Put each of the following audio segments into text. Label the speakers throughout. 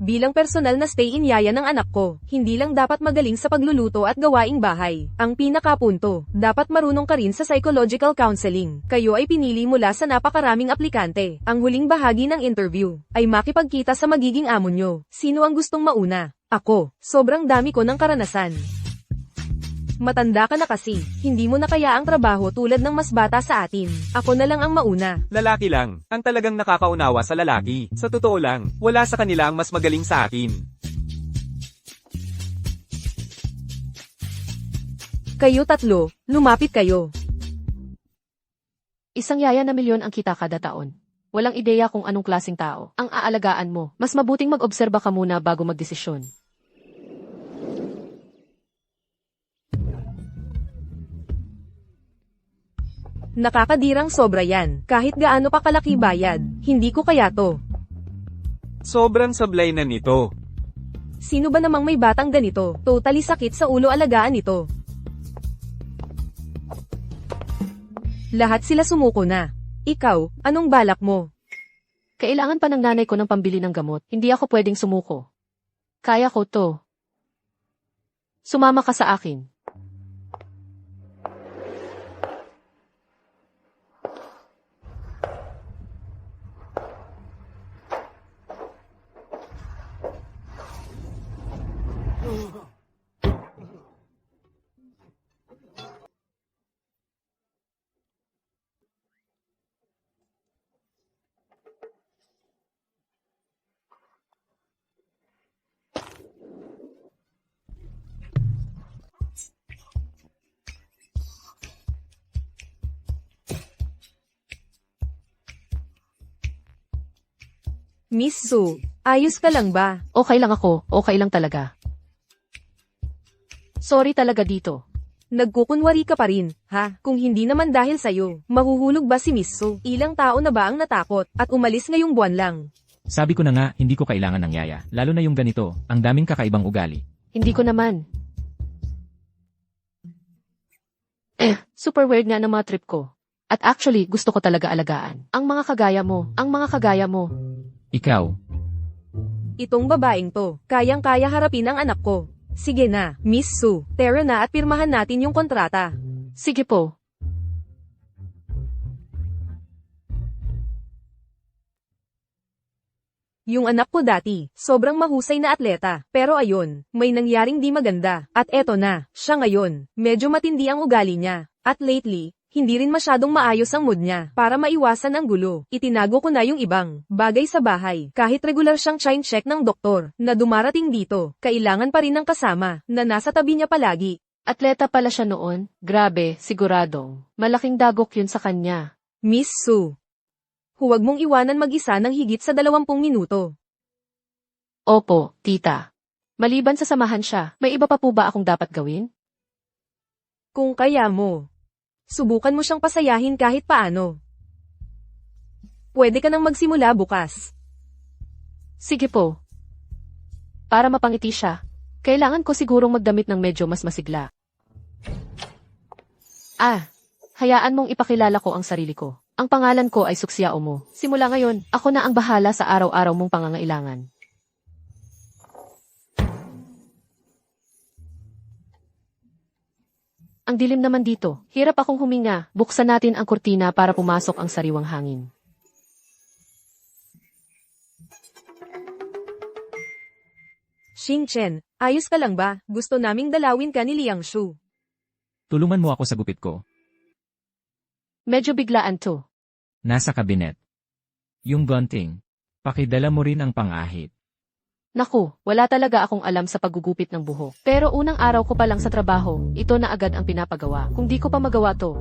Speaker 1: Bilang personal na stay-in yaya ng anak ko, hindi lang dapat magaling sa pagluluto at gawaing bahay. Ang pinakapunto, dapat marunong ka rin sa psychological counseling. Kayo ay pinili mula sa napakaraming aplikante. Ang huling bahagi ng interview ay makipagkita sa magiging amo nyo. Sino ang gustong mauna? Ako. Sobrang dami ko ng karanasan. Matanda ka na kasi, hindi mo na kaya ang trabaho tulad ng mas bata sa atin. Ako na lang ang mauna.
Speaker 2: Lalaki lang, ang talagang nakakaunawa sa lalaki. Sa totoo lang, wala sa kanila ang mas magaling sa akin.
Speaker 1: Kayo tatlo, lumapit kayo.
Speaker 3: Isang yaya na milyon ang kita kada taon. Walang ideya kung anong klaseng tao ang aalagaan mo. Mas mabuting mag-obserba ka muna bago magdesisyon.
Speaker 1: Nakakadirang sobra yan. Kahit gaano pa kalaki bayad, hindi ko kaya to.
Speaker 2: Sobrang sablay na nito.
Speaker 1: Sino ba namang may batang ganito? Totally sakit sa ulo alagaan ito. Lahat sila sumuko na. Ikaw, anong balak mo?
Speaker 3: Kailangan pa ng nanay ko ng pambili ng gamot. Hindi ako pwedeng sumuko. Kaya ko to. Sumama ka sa akin.
Speaker 1: Miss Sue, ayos ka lang ba?
Speaker 3: Okay lang ako, okay lang talaga. Sorry talaga dito.
Speaker 1: Nagkukunwari ka pa rin, ha? Kung hindi naman dahil sa'yo, mahuhulog ba si Miss Sue? Ilang tao na ba ang natakot at umalis ngayong buwan lang?
Speaker 4: Sabi ko na nga, hindi ko kailangan ng yaya, lalo na yung ganito, ang daming kakaibang ugali.
Speaker 3: Hindi ko naman. Super weird nga ng mga trip ko. At actually, gusto ko talaga alagaan. Ang mga kagaya mo.
Speaker 4: Ikaw,
Speaker 1: Itong babaeng to, kayang-kaya harapin ang anak ko. Sige na, Miss Sue, tara na at pirmahan natin yung kontrata.
Speaker 3: Sige po.
Speaker 1: Yung anak ko dati, sobrang mahusay na atleta, pero ayun, may nangyaring di maganda, at eto na, siya ngayon, medyo matindi ang ugali niya, at lately, hindi rin masyadong maayos ang mood niya. Para maiwasan ang gulo, itinago ko na yung ibang bagay sa bahay. Kahit regular siyang check ng doktor na dumarating dito, kailangan pa rin ng kasama na nasa tabi niya palagi.
Speaker 3: Atleta pala siya noon. Grabe, siguradong. Malaking dagok yun sa kanya.
Speaker 1: Miss Sue, huwag mong iwanan mag-isa ng higit sa 20 minuto.
Speaker 3: Opo, tita. Maliban sa samahan siya, may iba pa po ba akong dapat gawin?
Speaker 1: Kung kaya mo, subukan mo siyang pasayahin kahit paano. Pwede ka nang magsimula bukas.
Speaker 3: Sige po. Para mapangiti siya, kailangan ko sigurong magdamit ng medyo mas masigla. Hayaan mong ipakilala ko ang sarili ko. Ang pangalan ko ay Suksya Omo. Simula ngayon, ako na ang bahala sa araw-araw mong pangangailangan. Ang dilim naman dito. Hirap akong huminga. Buksan natin ang kurtina para pumasok ang sariwang hangin.
Speaker 1: Xing Chen, ayos ka lang ba? Gusto naming dalawin ka ni Liang Shu.
Speaker 4: tulungan mo ako sa gupit ko.
Speaker 3: Medyo biglaan to.
Speaker 4: Nasa kabinet. Yung gunting. Pakidala mo rin ang pang-ahit.
Speaker 3: Naku, wala talaga akong alam sa paggugupit ng buhok. Pero unang araw ko pa lang sa trabaho, ito na agad ang pinapagawa. Kung di ko pa magawa to.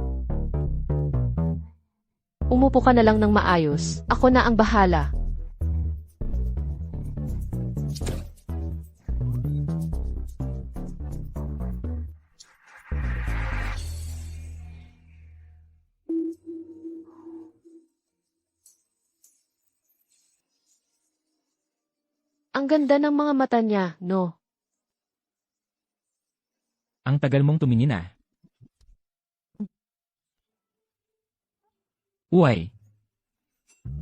Speaker 3: Umupo ka na lang ng maayos. Ako na ang bahala. Ang ganda ng mga mata niya, no?
Speaker 4: Ang tagal mong tumingin ah. Uy,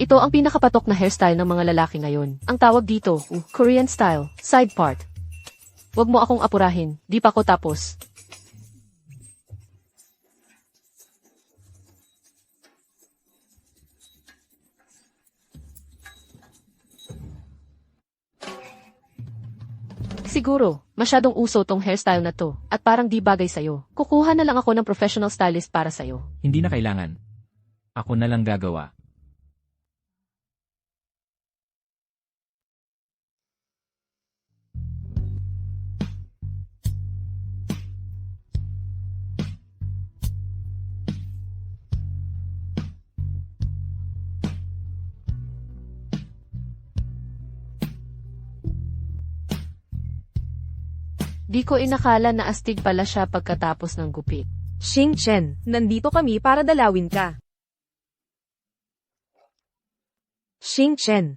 Speaker 3: Ito ang pinakapatok na hairstyle ng mga lalaki ngayon. Ang tawag dito, Korean style, side part. Huwag mo akong apurahin, di pa ko tapos. Siguro, masyadong uso tong hairstyle na to, at parang di bagay sa'yo. Kukuha na lang ako ng professional stylist para sa'yo.
Speaker 4: Hindi na kailangan. Ako na lang gagawa.
Speaker 3: Di ko inakala na astig pala siya pagkatapos ng gupit.
Speaker 1: Xing Chen, nandito kami para dalawin ka. Xing Chen,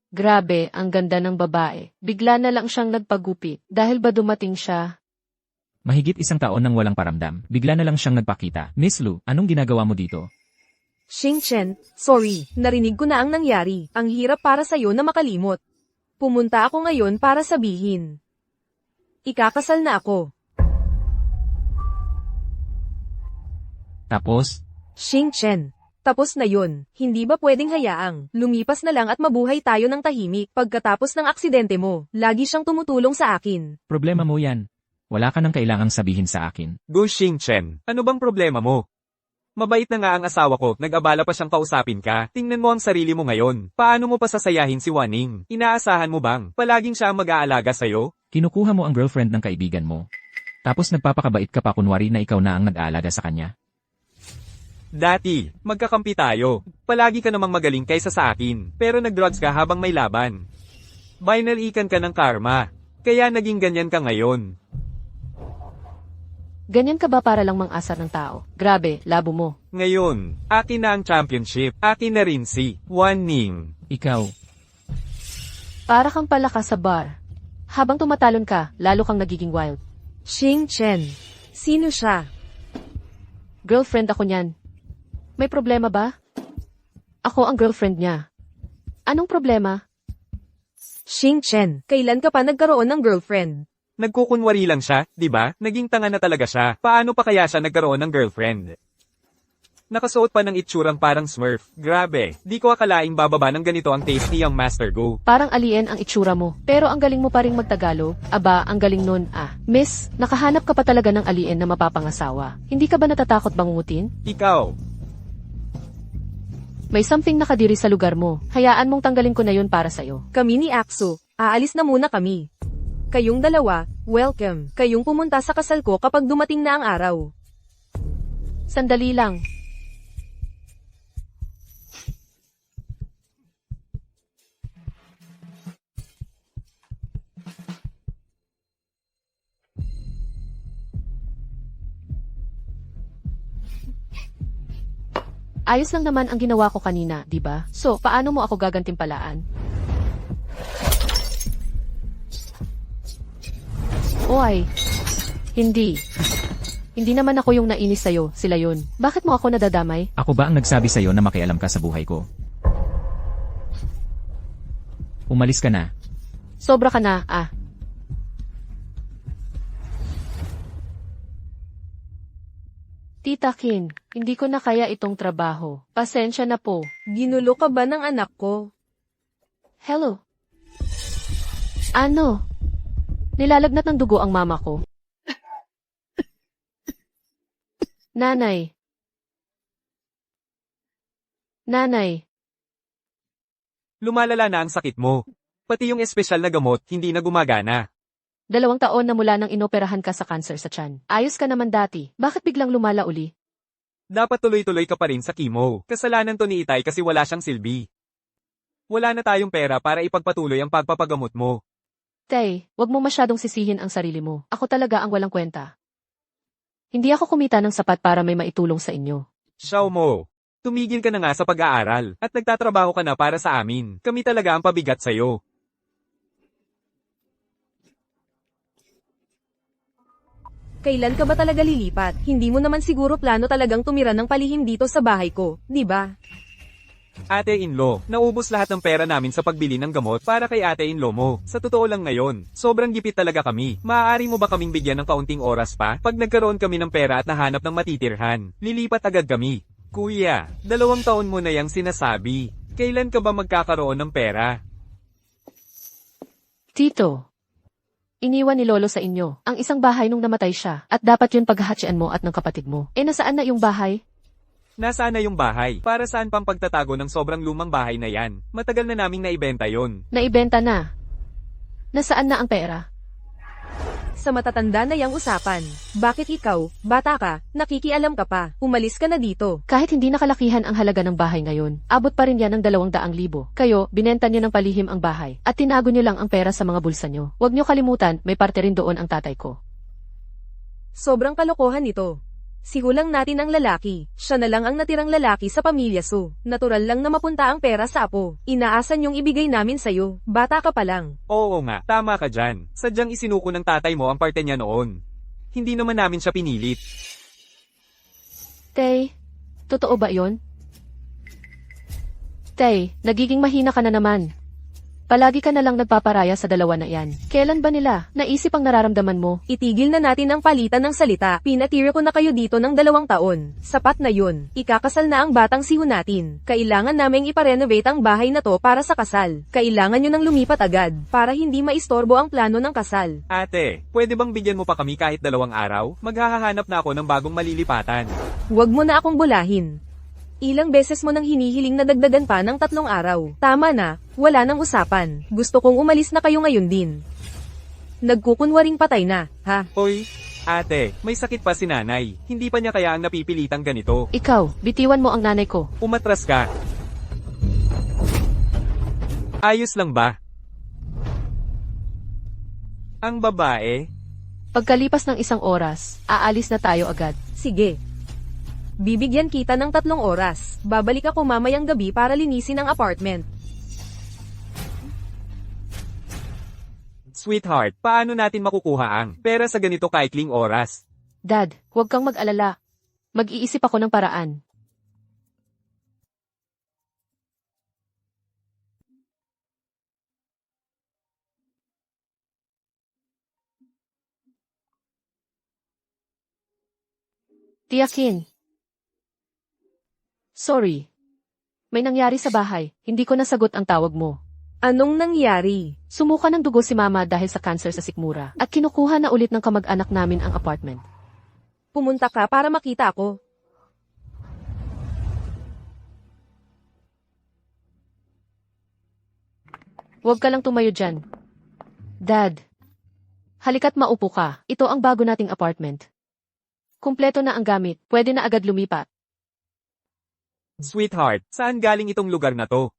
Speaker 3: Grabe, ang ganda ng babae. Bigla na lang siyang nagpagupit. Dahil ba dumating siya?
Speaker 4: Mahigit 1 taon nang walang paramdam, bigla na lang siyang nagpakita. Miss Lu, anong ginagawa mo dito?
Speaker 1: Xing Chen, sorry, narinig ko na ang nangyari. Ang hirap para sa'yo na makalimot. Pumunta ako ngayon para sabihin. Ikakasal na ako.
Speaker 4: Tapos,
Speaker 1: Xing Chen, tapos na yun. Hindi ba pwedeng hayaang lumipas na lang at mabuhay tayo ng tahimik pagkatapos ng aksidente mo? Lagi siyang tumutulong sa akin.
Speaker 4: problema mo yan. Wala ka nang kailangang sabihin sa akin.
Speaker 2: Go Xing Chen, ano bang problema mo? Mabait na nga ang asawa ko, nag-abala pa siyang kausapin ka. Tingnan mo ang sarili mo ngayon. Paano mo pa sasayahin si Waning? Inaasahan mo bang palaging siya ang mag-aalaga sa'yo?
Speaker 4: Kinukuha mo ang girlfriend ng kaibigan mo. Tapos nagpapakabait ka pa kunwari na ikaw na ang nag-aalaga sa kanya.
Speaker 2: Dati, magkakampi tayo. Palagi ka namang magaling kaysa sa akin, pero nag-drugs ka habang may laban. Binalikan ka ng karma. Kaya naging ganyan ka ngayon.
Speaker 3: Ganyan ka ba para lang mang-asar ng tao? Grabe, labo mo.
Speaker 2: Ngayon, akin na ang championship. Akin na rin si Waning.
Speaker 4: Ikaw,
Speaker 3: Para kang palakas sa bar. Habang tumatalon ka, lalo kang nagiging wild.
Speaker 1: Xing Chen, sino siya?
Speaker 3: Girlfriend ako niyan. May problema ba? Ako ang girlfriend niya. Anong problema?
Speaker 1: Xing Chen, kailan ka pa nagkaroon ng girlfriend?
Speaker 2: Nagkukunwari lang siya, di ba? Naging tanga na talaga siya. Paano pa kaya siya nagkaroon ng girlfriend? Nakasuot pa ng itsurang parang Smurf. Grabe, di ko akalaing bababa ng ganito ang taste ni Young Master Go.
Speaker 3: Parang alien ang itsura mo. Pero ang galing mo pa ring magtagalog. Aba, ang galing nun, ah. Miss, nakahanap ka pa talaga ng alien na mapapangasawa. Hindi ka ba natatakot bangungutin?
Speaker 2: Ikaw,
Speaker 3: May something nakadiri sa lugar mo. Hayaan mong tanggalin ko na yun para sa'yo.
Speaker 1: Kami ni Aksu, aalis na muna kami. Kayong dalawa, welcome. Kayong pumunta sa kasal ko kapag dumating na ang araw.
Speaker 3: Sandali lang. Ayos lang naman ang ginawa ko kanina, di ba? So, paano mo ako gagantimpalaan? Oy. Hindi. Hindi naman ako yung nainis sa'yo, sila yun. Bakit mo ako nadadamay?
Speaker 4: ako ba ang nagsabi sa'yo na makialam ka sa buhay ko? Umalis ka na.
Speaker 3: Sobra ka na, ah. Tita Kin, hindi ko na kaya itong trabaho. Pasensya na po.
Speaker 1: Ginulo ka ba ng anak ko?
Speaker 3: Hello? Ano? Nilalagnat ng dugo ang mama ko. Nanay. Nanay.
Speaker 2: lumalala na ang sakit mo. Pati yung espesyal na gamot, hindi na gumagana.
Speaker 3: 2 taon na mula nang inoperahan ka sa cancer sa tiyan. Ayos ka naman dati. Bakit biglang lumala uli?
Speaker 2: Dapat tuloy-tuloy ka pa rin sa chemo. Kasalanan to ni Itay kasi wala siyang silbi. Wala na tayong pera para ipagpatuloy ang pagpapagamot mo.
Speaker 3: Tay, wag mo masyadong sisihin ang sarili mo. Ako talaga ang walang kwenta. Hindi ako kumita ng sapat para may maitulong sa inyo.
Speaker 2: Xiao Mo, tumigil ka na nga sa pag-aaral at nagtatrabaho ka na para sa amin. Kami talaga ang pabigat sa'yo.
Speaker 1: Kailan ka ba talaga lilipat? Hindi mo naman siguro plano talagang tumira ng palihim dito sa bahay ko, di ba?
Speaker 2: Ate-in-law, naubos lahat ng pera namin sa pagbili ng gamot para kay ate-in-law mo. Sa totoo lang ngayon, sobrang gipit talaga kami. Maaari mo ba kaming bigyan ng kaunting oras pa? Pag nagkaroon kami ng pera at nahanap ng matitirhan, lilipat agad kami. Kuya, 2 taon mo na yang sinasabi. Kailan ka ba magkakaroon ng pera?
Speaker 3: Tito, iniwan ni Lolo sa inyo ang isang bahay nung namatay siya at dapat yun paghahatsian mo at ng kapatid mo. Nasaan na yung bahay?
Speaker 2: Nasaan na yung bahay? Para saan pang pagtatago ng sobrang lumang bahay na yan? Matagal na naming naibenta yon.
Speaker 3: Naibenta na. Nasaan na ang pera?
Speaker 1: Sa matatanda na yang usapan. Bakit ikaw, bata ka, nakikialam ka pa, umalis ka na dito.
Speaker 3: Kahit hindi nakalakihan ang halaga ng bahay ngayon, abot pa rin yan ng 200,000. Kayo, binenta niyo ng palihim ang bahay at tinago niyo lang ang pera sa mga bulsa niyo. Huwag niyo kalimutan, may parte rin doon ang tatay ko.
Speaker 1: Sobrang kalokohan ito. Sihulang natin ang lalaki. Siya na lang ang natirang lalaki sa pamilya so. Natural lang na mapunta ang pera sa apo. Inaasan yung ibigay namin sa'yo. Bata ka pa lang.
Speaker 2: Oo nga, tama ka dyan. Sadyang isinuko ng tatay mo ang parte niya noon. Hindi naman namin siya pinilit.
Speaker 3: Tay, totoo ba yon? Tay, nagiging mahina ka na naman. Palagi ka na lang nagpaparaya sa dalawa na yan. Kailan ba nila naisip ang nararamdaman mo?
Speaker 1: Itigil na natin ang palitan ng salita. Pinatira ko na kayo dito ng 2 taon. Sapat na yun. Ikakasal na ang batang siho natin. Kailangan naming iparenovate ang bahay na to para sa kasal. Kailangan nyo nang lumipat agad para hindi maistorbo ang plano ng kasal.
Speaker 2: Ate, pwede bang bigyan mo pa kami kahit 2 araw? Maghahanap na ako ng bagong malilipatan.
Speaker 1: Huwag mo na akong bulahin. Ilang beses mo nang hinihiling na dagdagan pa ng 3 araw. Tama na, wala nang usapan. Gusto kong umalis na kayo ngayon din. Nagkukunwaring patay na, ha?
Speaker 2: Hoy, ate, may sakit pa si nanay. Hindi pa niya kaya ang napipilitang ganito.
Speaker 3: Ikaw, bitiwan mo ang nanay ko.
Speaker 2: Umatras ka. Ayos lang ba? Ang babae?
Speaker 3: Pagkalipas ng 1 oras, aalis na tayo agad.
Speaker 1: Sige. Bibigyan kita ng 3 oras. Babalik ako mamayang gabi para linisin ang apartment.
Speaker 2: Sweetheart, paano natin makukuha ang pera sa ganito kaikling oras?
Speaker 3: Dad, huwag kang mag-alala. Mag-iisip ako ng paraan. Tiyakin. Sorry. May nangyari sa bahay. Hindi ko nasagot ang tawag mo.
Speaker 1: Anong nangyari?
Speaker 3: Sumuka ng dugo si Mama dahil sa cancer sa sikmura at kinukuha na ulit ng kamag-anak namin ang apartment.
Speaker 1: Pumunta ka para makita ako.
Speaker 3: Huwag ka lang tumayo dyan. Dad. Halika't maupo ka. Ito ang bago nating apartment. Kumpleto na ang gamit. Pwede na agad lumipat.
Speaker 2: Sweetheart, saan galing itong lugar na to?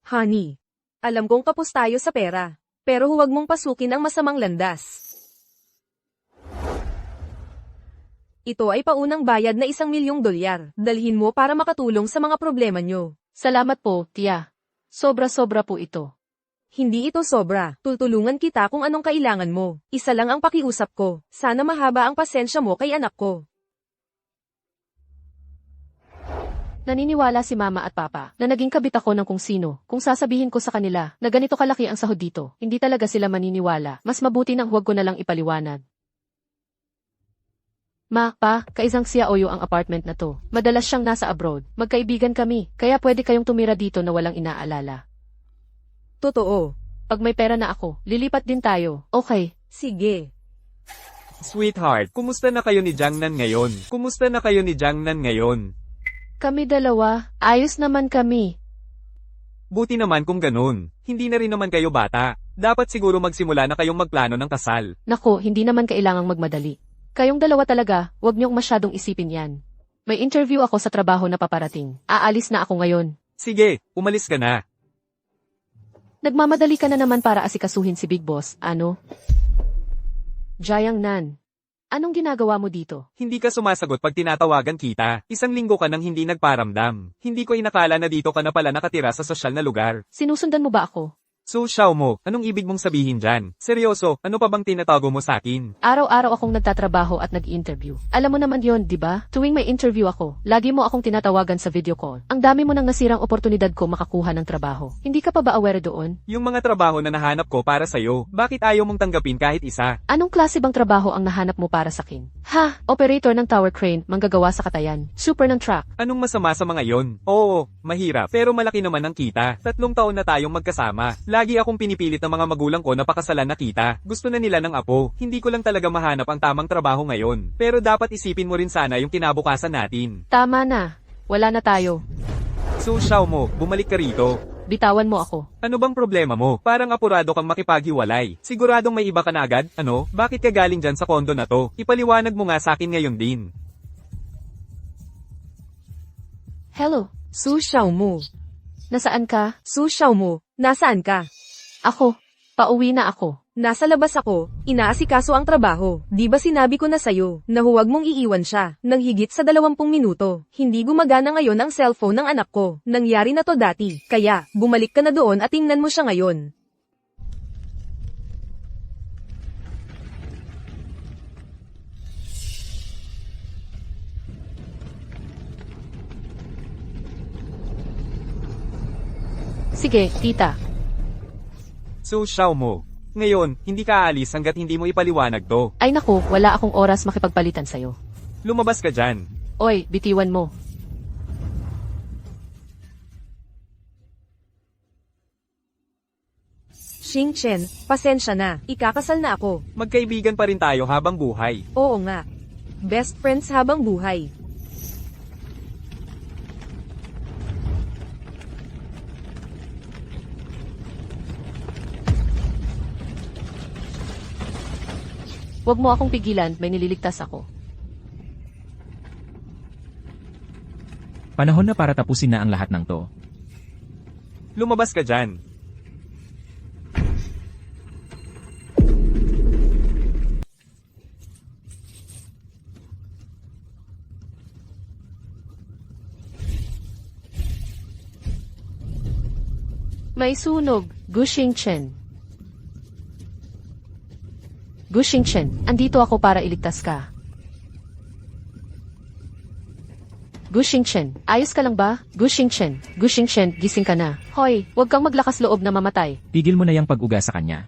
Speaker 1: Honey, alam kong kapos tayo sa pera. Pero huwag mong pasukin ang masamang landas. Ito ay paunang bayad na $1,000,000. Dalhin mo para makatulong sa mga problema nyo.
Speaker 3: Salamat po, tiya. Sobra-sobra po ito.
Speaker 1: Hindi ito sobra. Tutulungan kita kung anong kailangan mo. Isa lang ang pakiusap ko. Sana mahaba ang pasensya mo kay anak ko.
Speaker 3: Naniniwala si Mama at Papa na naging kabit ako ng kung sino. Kung sasabihin ko sa kanila na ganito kalaki ang sahod dito, hindi talaga sila maniniwala. Mas mabuti nang huwag ko na lang ipaliwanag. Ma, Pa, kaisang siya Oyo ang apartment na to. Madalas siyang nasa abroad. Magkaibigan kami, kaya pwede kayong tumira dito na walang inaalala.
Speaker 1: Totoo.
Speaker 3: Pag may pera na ako, lilipat din tayo. Okay.
Speaker 1: Sige.
Speaker 2: Sweetheart, kumusta na kayo ni Jangnan ngayon? Kumusta na kayo ni Jangnan ngayon?
Speaker 3: Kami dalawa, ayos naman kami.
Speaker 2: Buti naman kung ganun. Hindi na rin naman kayo bata. Dapat siguro magsimula na kayong magplano ng kasal.
Speaker 3: Nako, hindi naman kailangang magmadali. Kayong dalawa talaga, huwag niyong masyadong isipin yan. May interview ako sa trabaho na paparating. Aalis na ako ngayon.
Speaker 2: Sige, umalis ka na.
Speaker 3: Nagmamadali ka na naman para asikasuhin si Big Boss, ano? Jayang Nan, anong ginagawa mo dito?
Speaker 2: Hindi ka sumasagot pag tinatawagan kita. 1 linggo ka nang hindi nagparamdam. Hindi ko inakala na dito ka na pala nakatira sa sosyal na lugar.
Speaker 3: Sinusundan mo ba ako?
Speaker 2: So Xiao mo, anong ibig mong sabihin dyan? Seryoso, ano pa bang tinatago mo sa akin?
Speaker 3: Araw-araw akong nagtatrabaho at nag-interview. Alam mo naman yon, di ba? Tuwing may interview ako, lagi mo akong tinatawagan sa video call. Ang dami mo nang nasirang oportunidad ko makakuha ng trabaho. Hindi ka pa ba aware doon?
Speaker 2: Yung mga trabaho na nahanap ko para sa'yo, bakit ayaw mong tanggapin kahit isa?
Speaker 3: Anong klase bang trabaho ang nahanap mo para sa akin? Ha? Operator ng tower crane, manggagawa sa Katayan. Super ng truck.
Speaker 2: Anong masama sa mga yon? Oo, mahirap, pero malaki naman ang kita. 3 taon na tayong magkasama. Lagi akong pinipilit ng mga magulang ko na pakasalan na kita. Gusto na nila ng apo. Hindi ko lang talaga mahanap ang tamang trabaho ngayon. Pero dapat isipin mo rin sana yung kinabukasan natin.
Speaker 3: Tama na. Wala na tayo.
Speaker 2: So Xiao mo, bumalik ka rito.
Speaker 3: Bitawan mo ako.
Speaker 2: Ano bang problema mo? Parang apurado kang makipaghiwalay. Siguradong may iba ka na agad? Ano? Bakit ka galing dyan sa kondo na to? Ipaliwanag mo nga sa akin ngayon din.
Speaker 3: Hello.
Speaker 1: Su Xiao mo.
Speaker 3: Nasaan ka?
Speaker 1: Su Xiao mo, nasaan ka?
Speaker 3: Ako. Pauwi na ako.
Speaker 1: Nasa labas ako, inaasikaso ang trabaho. Di ba sinabi ko na sa'yo, na huwag mong iiwan siya, nang higit sa 20 minuto. Hindi gumagana ngayon ang cellphone ng anak ko. Nangyari na to dati. Kaya, bumalik ka na doon at tingnan mo siya ngayon.
Speaker 3: Sige, tita.
Speaker 2: So Xiao mo. Ngayon, hindi ka aalis hanggat hindi mo ipaliwanag to.
Speaker 3: Ay naku, wala akong oras makipagpalitan sa'yo.
Speaker 2: Lumabas ka dyan.
Speaker 3: Oy, bitiwan mo.
Speaker 1: Xing Chen, pasensya na, ikakasal na ako.
Speaker 2: Magkaibigan pa rin tayo habang buhay.
Speaker 1: Oo nga. Best friends habang buhay.
Speaker 3: Huwag mo akong pigilan, may nililigtas ako.
Speaker 4: Panahon na para tapusin na ang lahat ng to.
Speaker 2: Lumabas ka dyan.
Speaker 3: May sunog, Gushing Chen. Gushing Chen, andito ako para iligtas ka. Gushing Chen, ayos ka lang ba? Gushing Chen, gising ka na. Hoy, huwag kang maglakas loob na mamatay.
Speaker 4: Tigil mo na yung pag-uga sa kanya.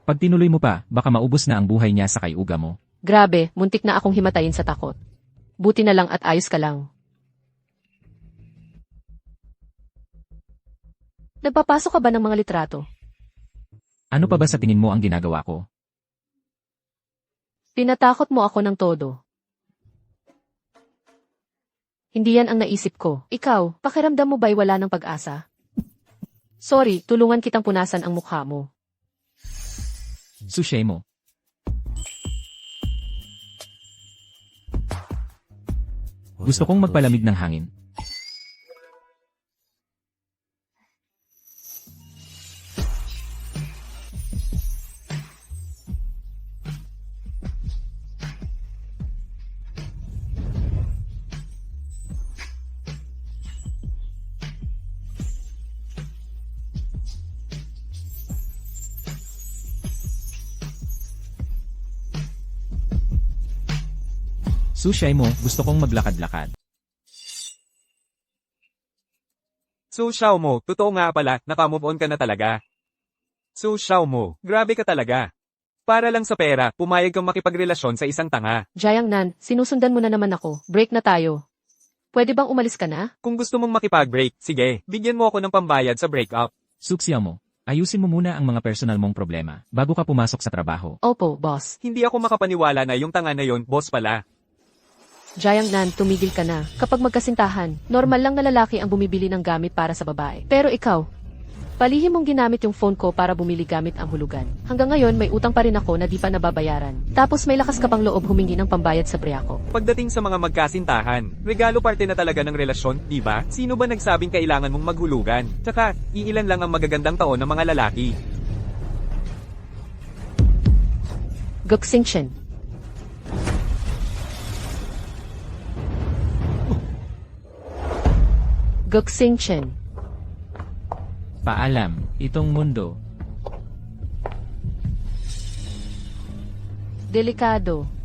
Speaker 4: Pag tinuloy mo pa, baka maubos na ang buhay niya sa kay-uga mo.
Speaker 3: Grabe, muntik na akong himatayin sa takot. Buti na lang at ayos ka lang. Nagpapasok ka ba ng mga litrato?
Speaker 4: Ano pa ba sa tingin mo ang ginagawa ko?
Speaker 3: Pinatakot mo ako ng todo. Hindi yan ang naisip ko. Ikaw, pakiramdam mo ba'y wala ng pag-asa? Sorry, tulungan kitang punasan ang mukha mo.
Speaker 4: Sushi mo. Gusto kong magpalamig ng hangin. Sushi mo, gusto kong maglakad-lakad.
Speaker 2: So Xiao mo, totoo nga pala, nakamove on ka na talaga. So Xiao mo, grabe ka talaga. Para lang sa pera, pumayag kang makipagrelasyon sa isang tanga.
Speaker 3: Jayang Nan, sinusundan mo na naman ako. Break na tayo. Pwede bang umalis ka na?
Speaker 2: Kung gusto mong makipag-break, sige, bigyan mo ako ng pambayad sa breakup.
Speaker 4: Suksya mo, ayusin mo muna ang mga personal mong problema bago ka pumasok sa trabaho.
Speaker 3: Opo, boss.
Speaker 2: Hindi ako makapaniwala na yung tanga na yon, boss pala.
Speaker 3: Jayang Nan, tumigil ka na. Kapag magkasintahan, normal lang na lalaki ang bumibili ng gamit para sa babae. Pero ikaw, palihim mong ginamit yung phone ko para bumili gamit ang hulugan. Hanggang ngayon, may utang pa rin ako na di pa nababayaran. Tapos may lakas ka pang loob humingi ng pambayad sa briya ko.
Speaker 2: Pagdating sa mga magkasintahan, regalo parte na talaga ng relasyon, di ba? Sino ba nagsabing kailangan mong maghulugan? Tsaka, iilan lang ang magagandang taon ng mga lalaki.
Speaker 3: Guxing Chen. Guxing Chen.
Speaker 4: Paalam, itong mundo
Speaker 3: Delikado.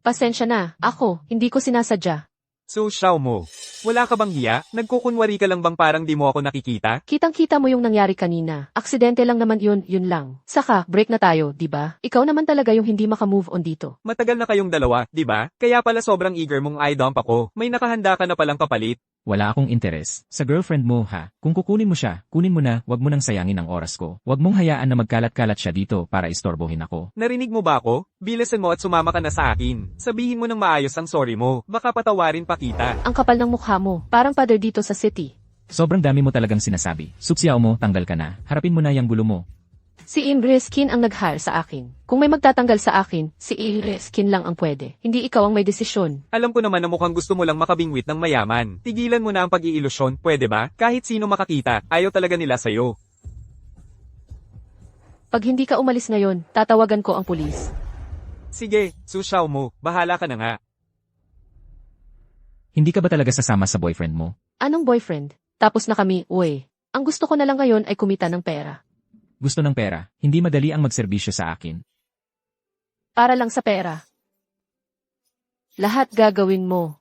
Speaker 3: Pasensya na, hindi ko sinasadya.
Speaker 2: So, Xiao mo, wala ka bang hiya? Nagkukunwari ka lang bang parang di mo ako nakikita?
Speaker 3: Kitang-kita mo yung nangyari kanina. Aksidente lang naman yun lang. Saka, break na tayo, di ba? Ikaw naman talaga yung hindi makamove on dito.
Speaker 2: Matagal na kayong dalawa, di ba? Kaya pala sobrang eager mong i-dump ako. May nakahanda ka na palang kapalit.
Speaker 4: Wala akong interes. Sa girlfriend mo ha. Kung kukunin mo siya, kunin mo na, wag mo nang sayangin ang oras ko. Wag mong hayaan na magkalat-kalat siya dito para istorbohin ako.
Speaker 2: Narinig mo ba ako? Bilisan mo at sumama ka na sa akin. Sabihin mo ng maayos ang sorry mo. Baka patawarin pa kita.
Speaker 3: Ang kapal ng mukha mo, parang pader dito sa city.
Speaker 4: Sobrang dami mo talagang sinasabi. Suksiyaw mo, tanggal ka na. Harapin mo na yung gulo mo.
Speaker 3: Si Imreskin ang nag-hire sa akin. Kung may magtatanggal sa akin, si Imreskin lang ang pwede. Hindi ikaw ang may desisyon.
Speaker 2: Alam ko naman na mukhang gusto mo lang makabingwit ng mayaman. Tigilan mo na ang pag-iilusyon, pwede ba? Kahit sino makakita, ayaw talaga nila sa'yo.
Speaker 3: Pag hindi ka umalis ngayon, tatawagan ko ang pulis.
Speaker 2: Sige, susyaw mo, bahala ka na nga.
Speaker 4: Hindi ka ba talaga sasama sa boyfriend mo?
Speaker 3: Anong boyfriend? Tapos na kami, uwe. Ang gusto ko na lang ngayon ay kumita ng pera.
Speaker 4: Gusto ng pera, hindi madali ang magserbisyo sa akin.
Speaker 3: Para lang sa pera. Lahat gagawin mo.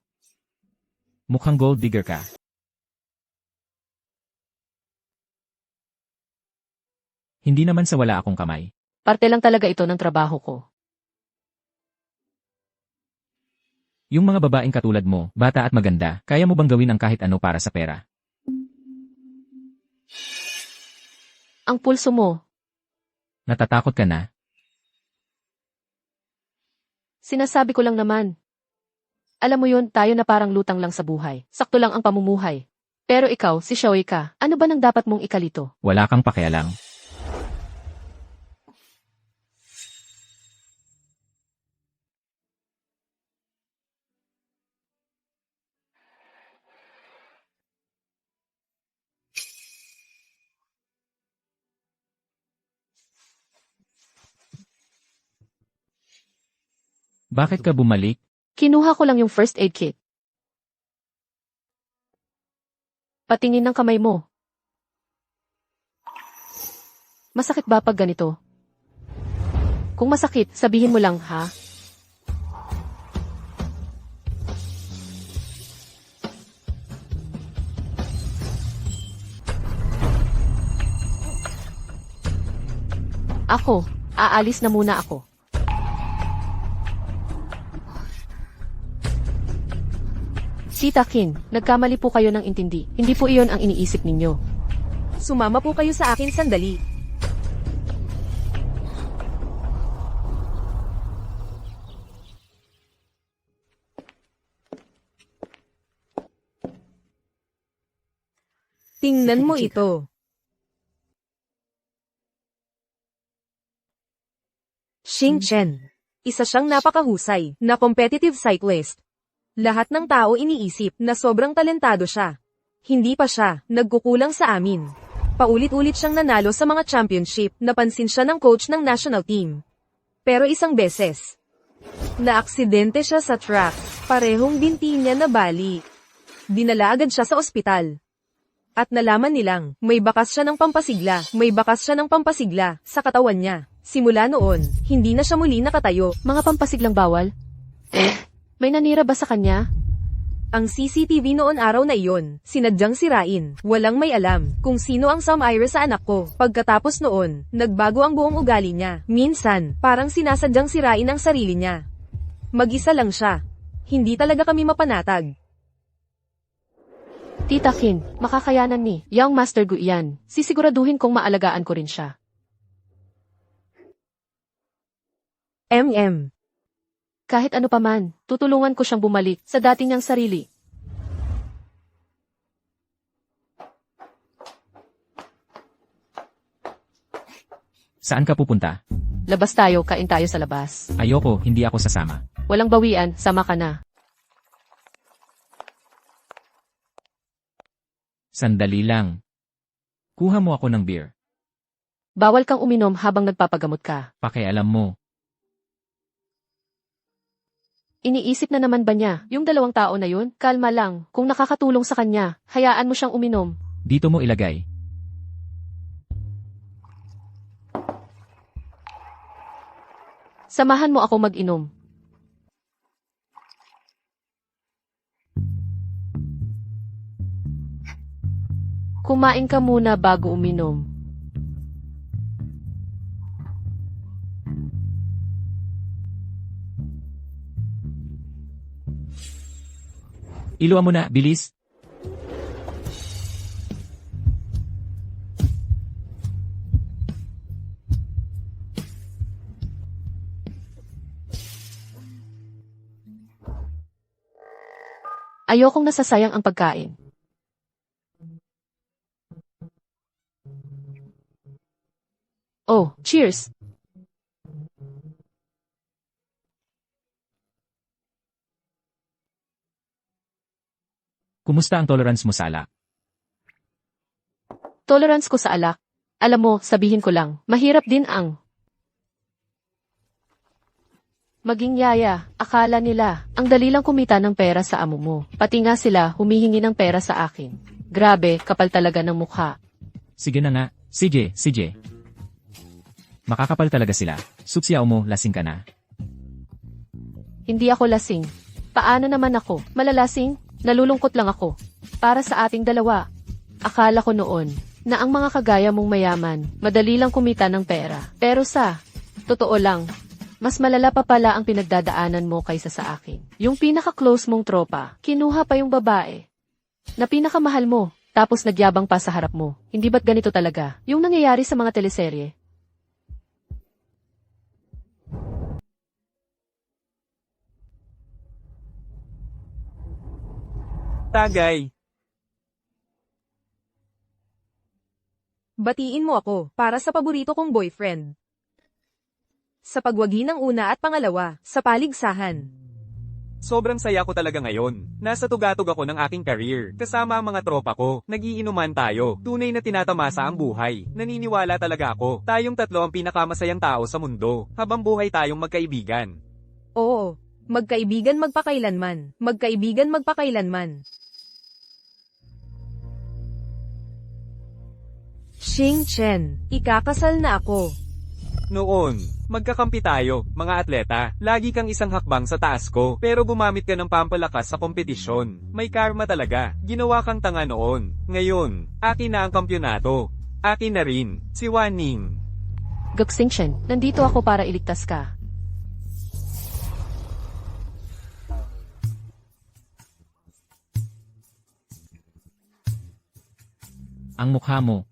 Speaker 4: Mukhang gold digger ka. Hindi naman sa wala akong kamay.
Speaker 3: Parte lang talaga ito ng trabaho ko.
Speaker 4: Yung mga babaeng katulad mo, bata at maganda, kaya mo bang gawin ang kahit ano para sa pera?
Speaker 3: Ang pulso mo,
Speaker 4: Natatakot ka na?
Speaker 3: sinasabi ko lang naman. Alam mo yun, tayo na parang lutang lang sa buhay. Sakto lang ang pamumuhay. Pero ikaw, si Shoei ka, ano ba nang dapat mong ikalito?
Speaker 4: Wala kang pakialam. Bakit ka bumalik?
Speaker 3: Kinuha ko lang yung first aid kit. Patingin ng kamay mo. Masakit ba pag ganito? Kung masakit, sabihin mo lang, ha? Aalis na muna ako. Tita Kin, nagkamali po kayo ng intindi. Hindi po iyon ang iniisip ninyo.
Speaker 1: Sumama po kayo sa akin sandali. Tingnan mo ito. Xing Chen. Isa siyang napakahusay na competitive cyclist. Lahat ng tao iniisip na sobrang talentado siya. Hindi pa siya nagkukulang sa amin. Paulit-ulit siyang nanalo sa mga championship, napansin siya ng coach ng national team. Pero isang beses, naaksidente siya sa track, parehong binti niya nabali. Dinala agad siya sa ospital. At nalaman nilang, may bakas siya ng pampasigla sa katawan niya. Simula noon, hindi na siya muli nakatayo.
Speaker 3: Mga pampasiglang bawal? May nanira ba sa kanya?
Speaker 1: Ang CCTV noon araw na iyon, sinadyang sirain. Walang may alam kung sino ang sumire sa anak ko. Pagkatapos noon, nagbago ang buong ugali niya. Minsan, parang sinasadyang sirain ang sarili niya. Mag-isa lang siya. Hindi talaga kami mapanatag.
Speaker 3: Tita Kin, makakayanan ni Young Master Gu yan. Sisiguraduhin kong maalagaan ko rin siya. Kahit ano paman, tutulungan ko siyang bumalik sa dating niyang sarili.
Speaker 4: Saan ka pupunta?
Speaker 3: Labas tayo, kain tayo sa labas.
Speaker 4: Ayoko, hindi ako sasama.
Speaker 3: Walang bawian, sama ka na.
Speaker 4: Sandali lang. Kuha mo ako ng beer.
Speaker 3: Bawal kang uminom habang nagpapagamot ka.
Speaker 4: Pakialam mo.
Speaker 3: Iniisip na naman ba niya, yung 2 tao na yun? Kalma lang, kung nakakatulong sa kanya, hayaan mo siyang uminom.
Speaker 4: Dito mo ilagay.
Speaker 3: Samahan mo ako mag-inom. Kumain ka muna bago uminom.
Speaker 4: Iluwa mo na, bilis.
Speaker 3: Ayokong nasasayang ang pagkain. Oh, cheers!
Speaker 4: Kumusta ang tolerance mo sa alak?
Speaker 3: Tolerance ko sa alak. Alam mo, sabihin ko lang, mahirap din ang maging yaya. Akala nila, ang dali lang kumita ng pera sa amo mo. Pati nga sila, humihingi ng pera sa akin. Grabe, kapal talaga ng mukha.
Speaker 4: Sige na nga, CJ. Makakapal talaga sila. Suksiyaw mo, lasing ka na.
Speaker 3: Hindi ako lasing. Paano naman ako? Malalasing? Nalulungkot lang ako. Para sa ating dalawa. Akala ko noon, na ang mga kagaya mong mayaman, madali lang kumita ng pera. Pero totoo lang, mas malala pa pala ang pinagdadaanan mo kaysa sa akin. Yung pinaka-close mong tropa, kinuha pa yung babae na pinakamahal mo, tapos nagyabang pa sa harap mo. Hindi ba't ganito talaga? Yung nangyayari sa mga teleserye.
Speaker 2: Tagay.
Speaker 1: Batiin mo ako, para sa paborito kong boyfriend. Sa pagwagi ng una at pangalawa, sa paligsahan.
Speaker 2: Sobrang saya ko talaga ngayon. Nasa tugatog ako ng aking career. Kasama ang mga tropa ko. Nagiinuman tayo. Tunay na tinatamasa ang buhay. Naniniwala talaga ako. Tayong tatlo ang pinakamasayang tao sa mundo. Habang buhay tayong magkaibigan.
Speaker 1: Oo, magkaibigan magpakailanman. Magkaibigan magpakailanman. Xing Chen, ikakasal na ako.
Speaker 2: Noon, magkakampi tayo, mga atleta. Lagi kang isang hakbang sa taas ko, pero gumamit ka ng pampalakas sa kompetisyon. May karma talaga. Ginawa kang tanga noon. Ngayon, akin na ang kampyonato. Akin na rin, si Wan Ning.
Speaker 3: Xing Chen, nandito ako para iligtas ka.
Speaker 4: Ang mukha mo.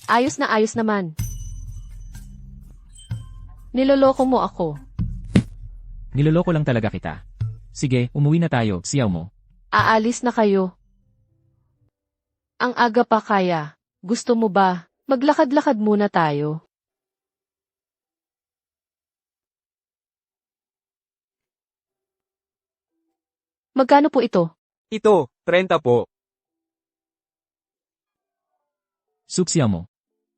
Speaker 3: Ayos na ayos naman. Niloloko mo ako.
Speaker 4: Niloloko lang talaga kita. Sige, umuwi na tayo, siyaw mo.
Speaker 3: Aalis na kayo. Ang aga pa kaya. Gusto mo ba? Maglakad-lakad muna tayo. Magkano po ito?
Speaker 2: Ito, 30 po.
Speaker 4: Suksiyaw mo.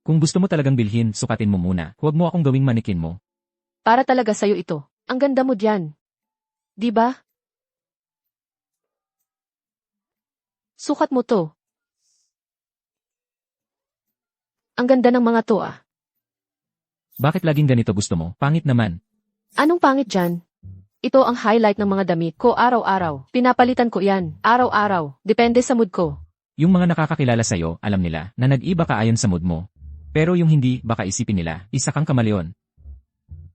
Speaker 4: Kung gusto mo talagang bilhin, sukatin mo muna. Huwag mo akong gawing manikin mo.
Speaker 3: Para talaga sa'yo ito. Ang ganda mo diyan. Di ba? Sukat mo to. Ang ganda ng mga to ah.
Speaker 4: Bakit laging ganito gusto mo? Pangit naman.
Speaker 3: Anong pangit dyan? Ito ang highlight ng mga damit ko araw-araw. Pinapalitan ko yan. Araw-araw. Depende sa mood ko.
Speaker 4: Yung mga nakakakilala sa'yo, alam nila na nag-iba ka ayon sa mood mo. Pero yung hindi, baka isipin nila, isa kang kamaleon.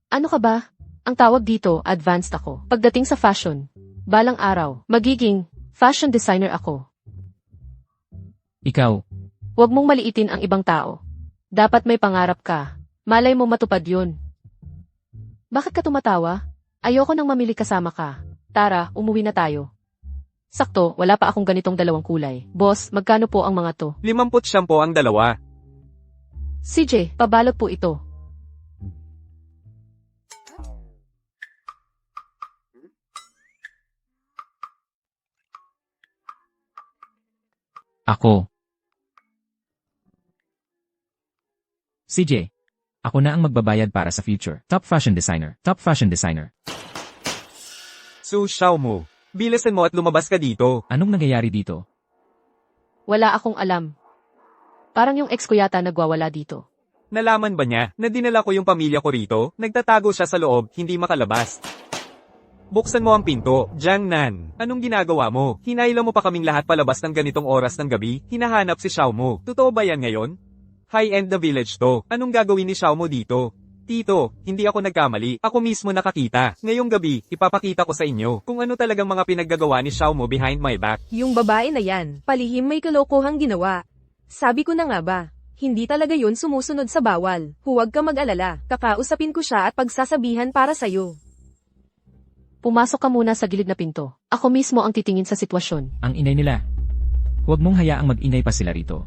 Speaker 3: Ano ka ba? Ang tawag dito, advanced ako. Pagdating sa fashion, balang araw, magiging fashion designer ako.
Speaker 4: Ikaw,
Speaker 3: Huwag mong maliitin ang ibang tao. Dapat may pangarap ka. Malay mo matupad yun. Bakit ka tumatawa? Ayoko nang mamili kasama ka. Tara, umuwi na tayo. Sakto, wala pa akong ganitong 2 kulay. Boss, magkano po ang mga to?
Speaker 2: 50 po ang dalawa.
Speaker 3: CJ, pabalot po ito.
Speaker 4: Ako. CJ. Ako na ang magbabayad para sa future. Top fashion designer. Top fashion designer.
Speaker 2: Su Xiaomu, bilisan mo at lumabas ka dito.
Speaker 4: Anong nangyayari dito?
Speaker 3: Wala akong alam. Parang yung ex ko yata nagwawala dito.
Speaker 2: Nalaman ba niya na dinala ko yung pamilya ko rito? Nagtatago siya sa loob, hindi makalabas. Buksan mo ang pinto, Jiang Nan. Anong ginagawa mo? Hinailan mo pa kaming lahat palabas ng ganitong oras ng gabi? Hinahanap si Xiaomu. Totoo ba yan ngayon? High-end na village to. Anong gagawin ni Xiaomu dito? Tito, hindi ako nagkamali. Ako mismo nakakita. Ngayong gabi, ipapakita ko sa inyo kung ano talagang mga pinaggagawa ni Xiaomu behind my back.
Speaker 1: Yung babae na yan, palihim may kalokohang ginawa. Sabi ko na nga ba, hindi talaga yun sumusunod sa bawal. Huwag ka mag-alala, kakausapin ko siya at pagsasabihan para sa'yo.
Speaker 3: Pumasok ka muna sa gilid na pinto. Ako mismo ang titingin sa sitwasyon.
Speaker 4: Ang inay nila. Huwag mong hayaang mag-inay pa sila rito.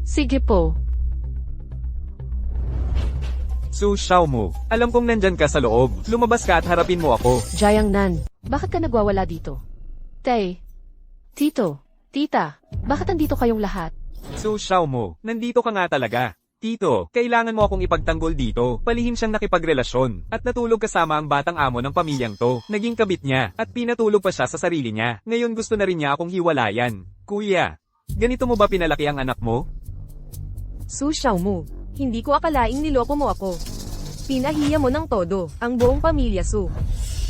Speaker 3: Sige po.
Speaker 2: Su Xiaomu, alam kong nandyan ka sa loob. Lumabas ka at harapin mo ako.
Speaker 3: Jiang Nan, bakit ka nagwawala dito? Tay, Tito, Tita, bakit andito kayong lahat?
Speaker 2: Su Xiaomu, nandito ka nga talaga. Tito, kailangan mo akong ipagtanggol dito. Palihim siyang nakipagrelasyon. At natulog kasama ang batang amo ng pamilyang to. Naging kabit niya. At pinatulog pa siya sa sarili niya. Ngayon gusto na rin niya akong hiwalayan. Kuya, ganito mo ba pinalaki ang anak mo?
Speaker 1: Su Xiaomu, hindi ko akalaing niloko mo ako. Pinahiya mo ng todo, ang buong pamilya Su.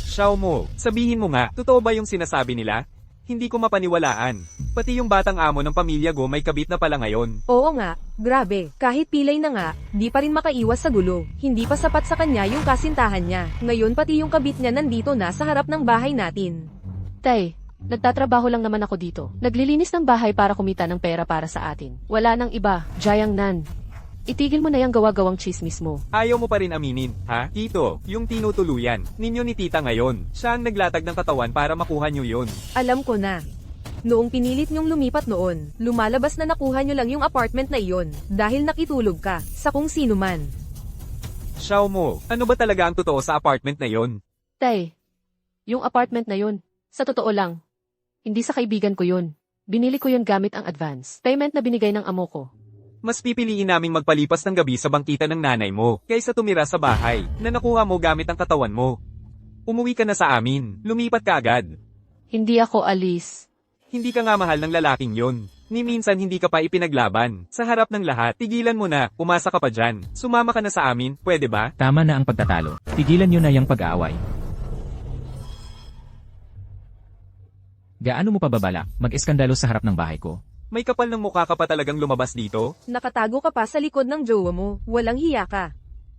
Speaker 2: Xiaomu, sabihin mo nga, totoo ba yung sinasabi nila? Hindi ko mapaniwalaan. Pati yung batang amo ng pamilya ko may kabit na pala ngayon.
Speaker 1: Oo nga, grabe, kahit pilay na nga, di pa rin makaiwas sa gulo. Hindi pa sapat sa kanya yung kasintahan niya. Ngayon pati yung kabit niya nandito na sa harap ng bahay natin.
Speaker 3: Tay, nagtatrabaho lang naman ako dito. Naglilinis ng bahay para kumita ng pera para sa atin. Wala nang iba, Jiang Nan. Itigil mo na yung gawa-gawang chismis mo.
Speaker 2: Ayaw mo pa rin aminin, ha? Tito, yung tinutuluyan, ninyo ni tita ngayon. Siya ang naglatag ng katawan para makuha nyo yun.
Speaker 1: Alam ko na. Noong pinilit niyong lumipat noon, lumalabas na nakuha niyo lang yung apartment na iyon, dahil nakitulog ka, sa kung sino man.
Speaker 2: Xiaomu, ano ba talaga ang totoo sa apartment na yon?
Speaker 3: Tay, yung apartment na yun, sa totoo lang, hindi sa kaibigan ko yun. Binili ko yun gamit ang advance payment na binigay ng amo ko.
Speaker 2: Mas pipiliin naming magpalipas ng gabi sa bangkita ng nanay mo, kaysa tumira sa bahay, na nakuha mo gamit ang katawan mo. Umuwi ka na sa amin, lumipat ka agad.
Speaker 3: Hindi ako alis.
Speaker 2: Hindi ka nga mahal ng lalaking yon. Ni minsan hindi ka pa ipinaglaban. Sa harap ng lahat, tigilan mo na, umasa ka pa dyan. Sumama ka na sa amin, pwede ba?
Speaker 4: Tama na ang pagtatalo. Tigilan nyo na yung pag-aaway. Gaano mo pa babalak mag-eskandalo sa harap ng bahay ko?
Speaker 2: May kapal ng mukha ka pa talagang lumabas dito?
Speaker 1: Nakatago ka pa sa likod ng jowa mo, walang hiya ka.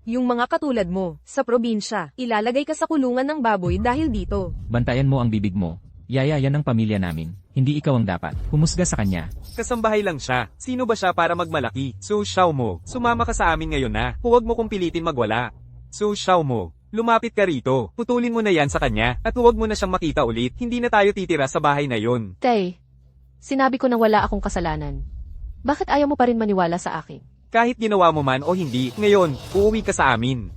Speaker 1: Yung mga katulad mo, sa probinsya, ilalagay ka sa kulungan ng baboy dahil dito.
Speaker 4: Bantayan mo ang bibig mo. Yaya yan ang pamilya namin. Hindi ikaw ang dapat. Humusga sa kanya.
Speaker 2: Kasambahay lang siya. Sino ba siya para magmalaki? Su Xiaomu, sumama ka sa amin ngayon na. Huwag mo kong pilitin magwala. Su Xiaomu, lumapit ka rito. Putulin mo na yan sa kanya, at huwag mo na siyang makita ulit. Hindi na tayo titira sa bahay na yon.
Speaker 3: Tay, sinabi ko na wala akong kasalanan. Bakit ayaw mo pa rin maniwala sa akin?
Speaker 2: Kahit ginawa mo man o hindi, ngayon, uuwi ka sa amin.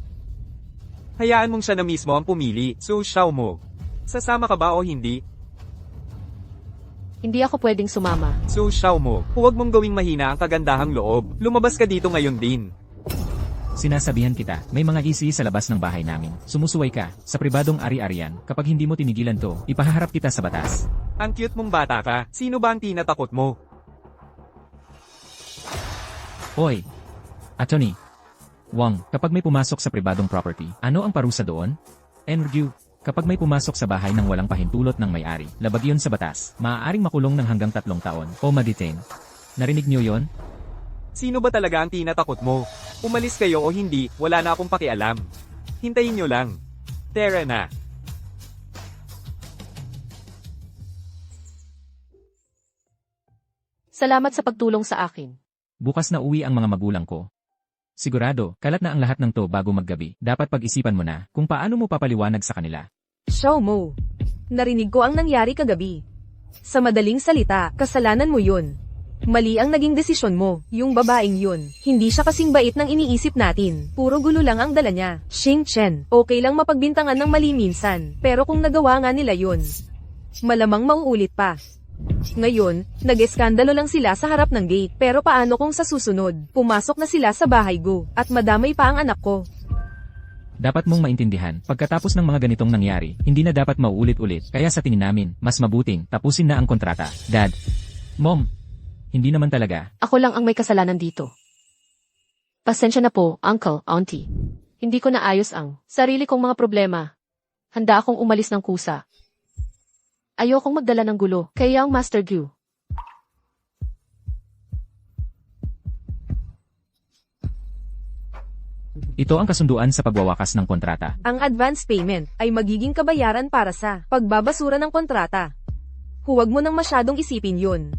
Speaker 2: Hayaan mong siya na mismo ang pumili. Su Xiaomu, sasama ka ba o hindi?
Speaker 3: Hindi ako pwedeng sumama.
Speaker 2: Su Xiaomu, huwag mong gawing mahina ang kagandahang loob. Lumabas ka dito ngayon din.
Speaker 4: Sinasabihan kita, may mga isi sa labas ng bahay namin. Sumusuway ka, sa pribadong ari-arian. Kapag hindi mo tinigilan to, ipahaharap kita sa batas.
Speaker 2: Ang cute mong bata ka, sino ba ang tinatakot mo?
Speaker 4: Hoy! Attorney! Wang, kapag may pumasok sa pribadong property, ano ang parusa doon? And review, kapag may pumasok sa bahay ng walang pahintulot ng may-ari, labag yun sa batas, maaaring makulong ng hanggang 3 taon, o ma-detain. Narinig niyo yon?
Speaker 2: Sino ba talaga ang tinatakot mo? Umalis kayo o hindi, wala na akong pakialam. Hintayin nyo lang. Tara na.
Speaker 3: Salamat sa pagtulong sa akin.
Speaker 4: Bukas na uwi ang mga magulang ko. Sigurado, kalat na ang lahat ng to bago maggabi. Dapat pag-isipan mo na kung paano mo papaliwanag sa kanila.
Speaker 1: Xiaomu, narinig ko ang nangyari kagabi. Sa madaling salita, kasalanan mo yun. Mali ang naging desisyon mo, yung babaeng yun. Hindi siya kasing bait ng iniisip natin. Puro gulo lang ang dala niya. Xing Chen, okay lang mapagbintangan ng mali minsan. Pero kung nagawa nga nila yun, malamang mauulit pa. Ngayon, nag-eskandalo lang sila sa harap ng gate. Pero paano kung sa susunod, pumasok na sila sa bahay Go, at madamay pa ang anak ko?
Speaker 4: Dapat mong maintindihan, pagkatapos ng mga ganitong nangyari, hindi na dapat mauulit-ulit, kaya sa tingin namin, mas mabuting, tapusin na ang kontrata. Dad. Mom. Hindi naman talaga.
Speaker 3: Ako lang ang may kasalanan dito. Pasensya na po, Uncle, Auntie. Hindi ko naayos ang sarili kong mga problema. Handa akong umalis ng kusa. Ayokong magdala ng gulo, kaya ang Master Gu.
Speaker 4: Ito ang kasunduan sa pagwawakas ng kontrata.
Speaker 1: Ang advance payment ay magiging kabayaran para sa pagbabasura ng kontrata. Huwag mo nang masyadong isipin yun.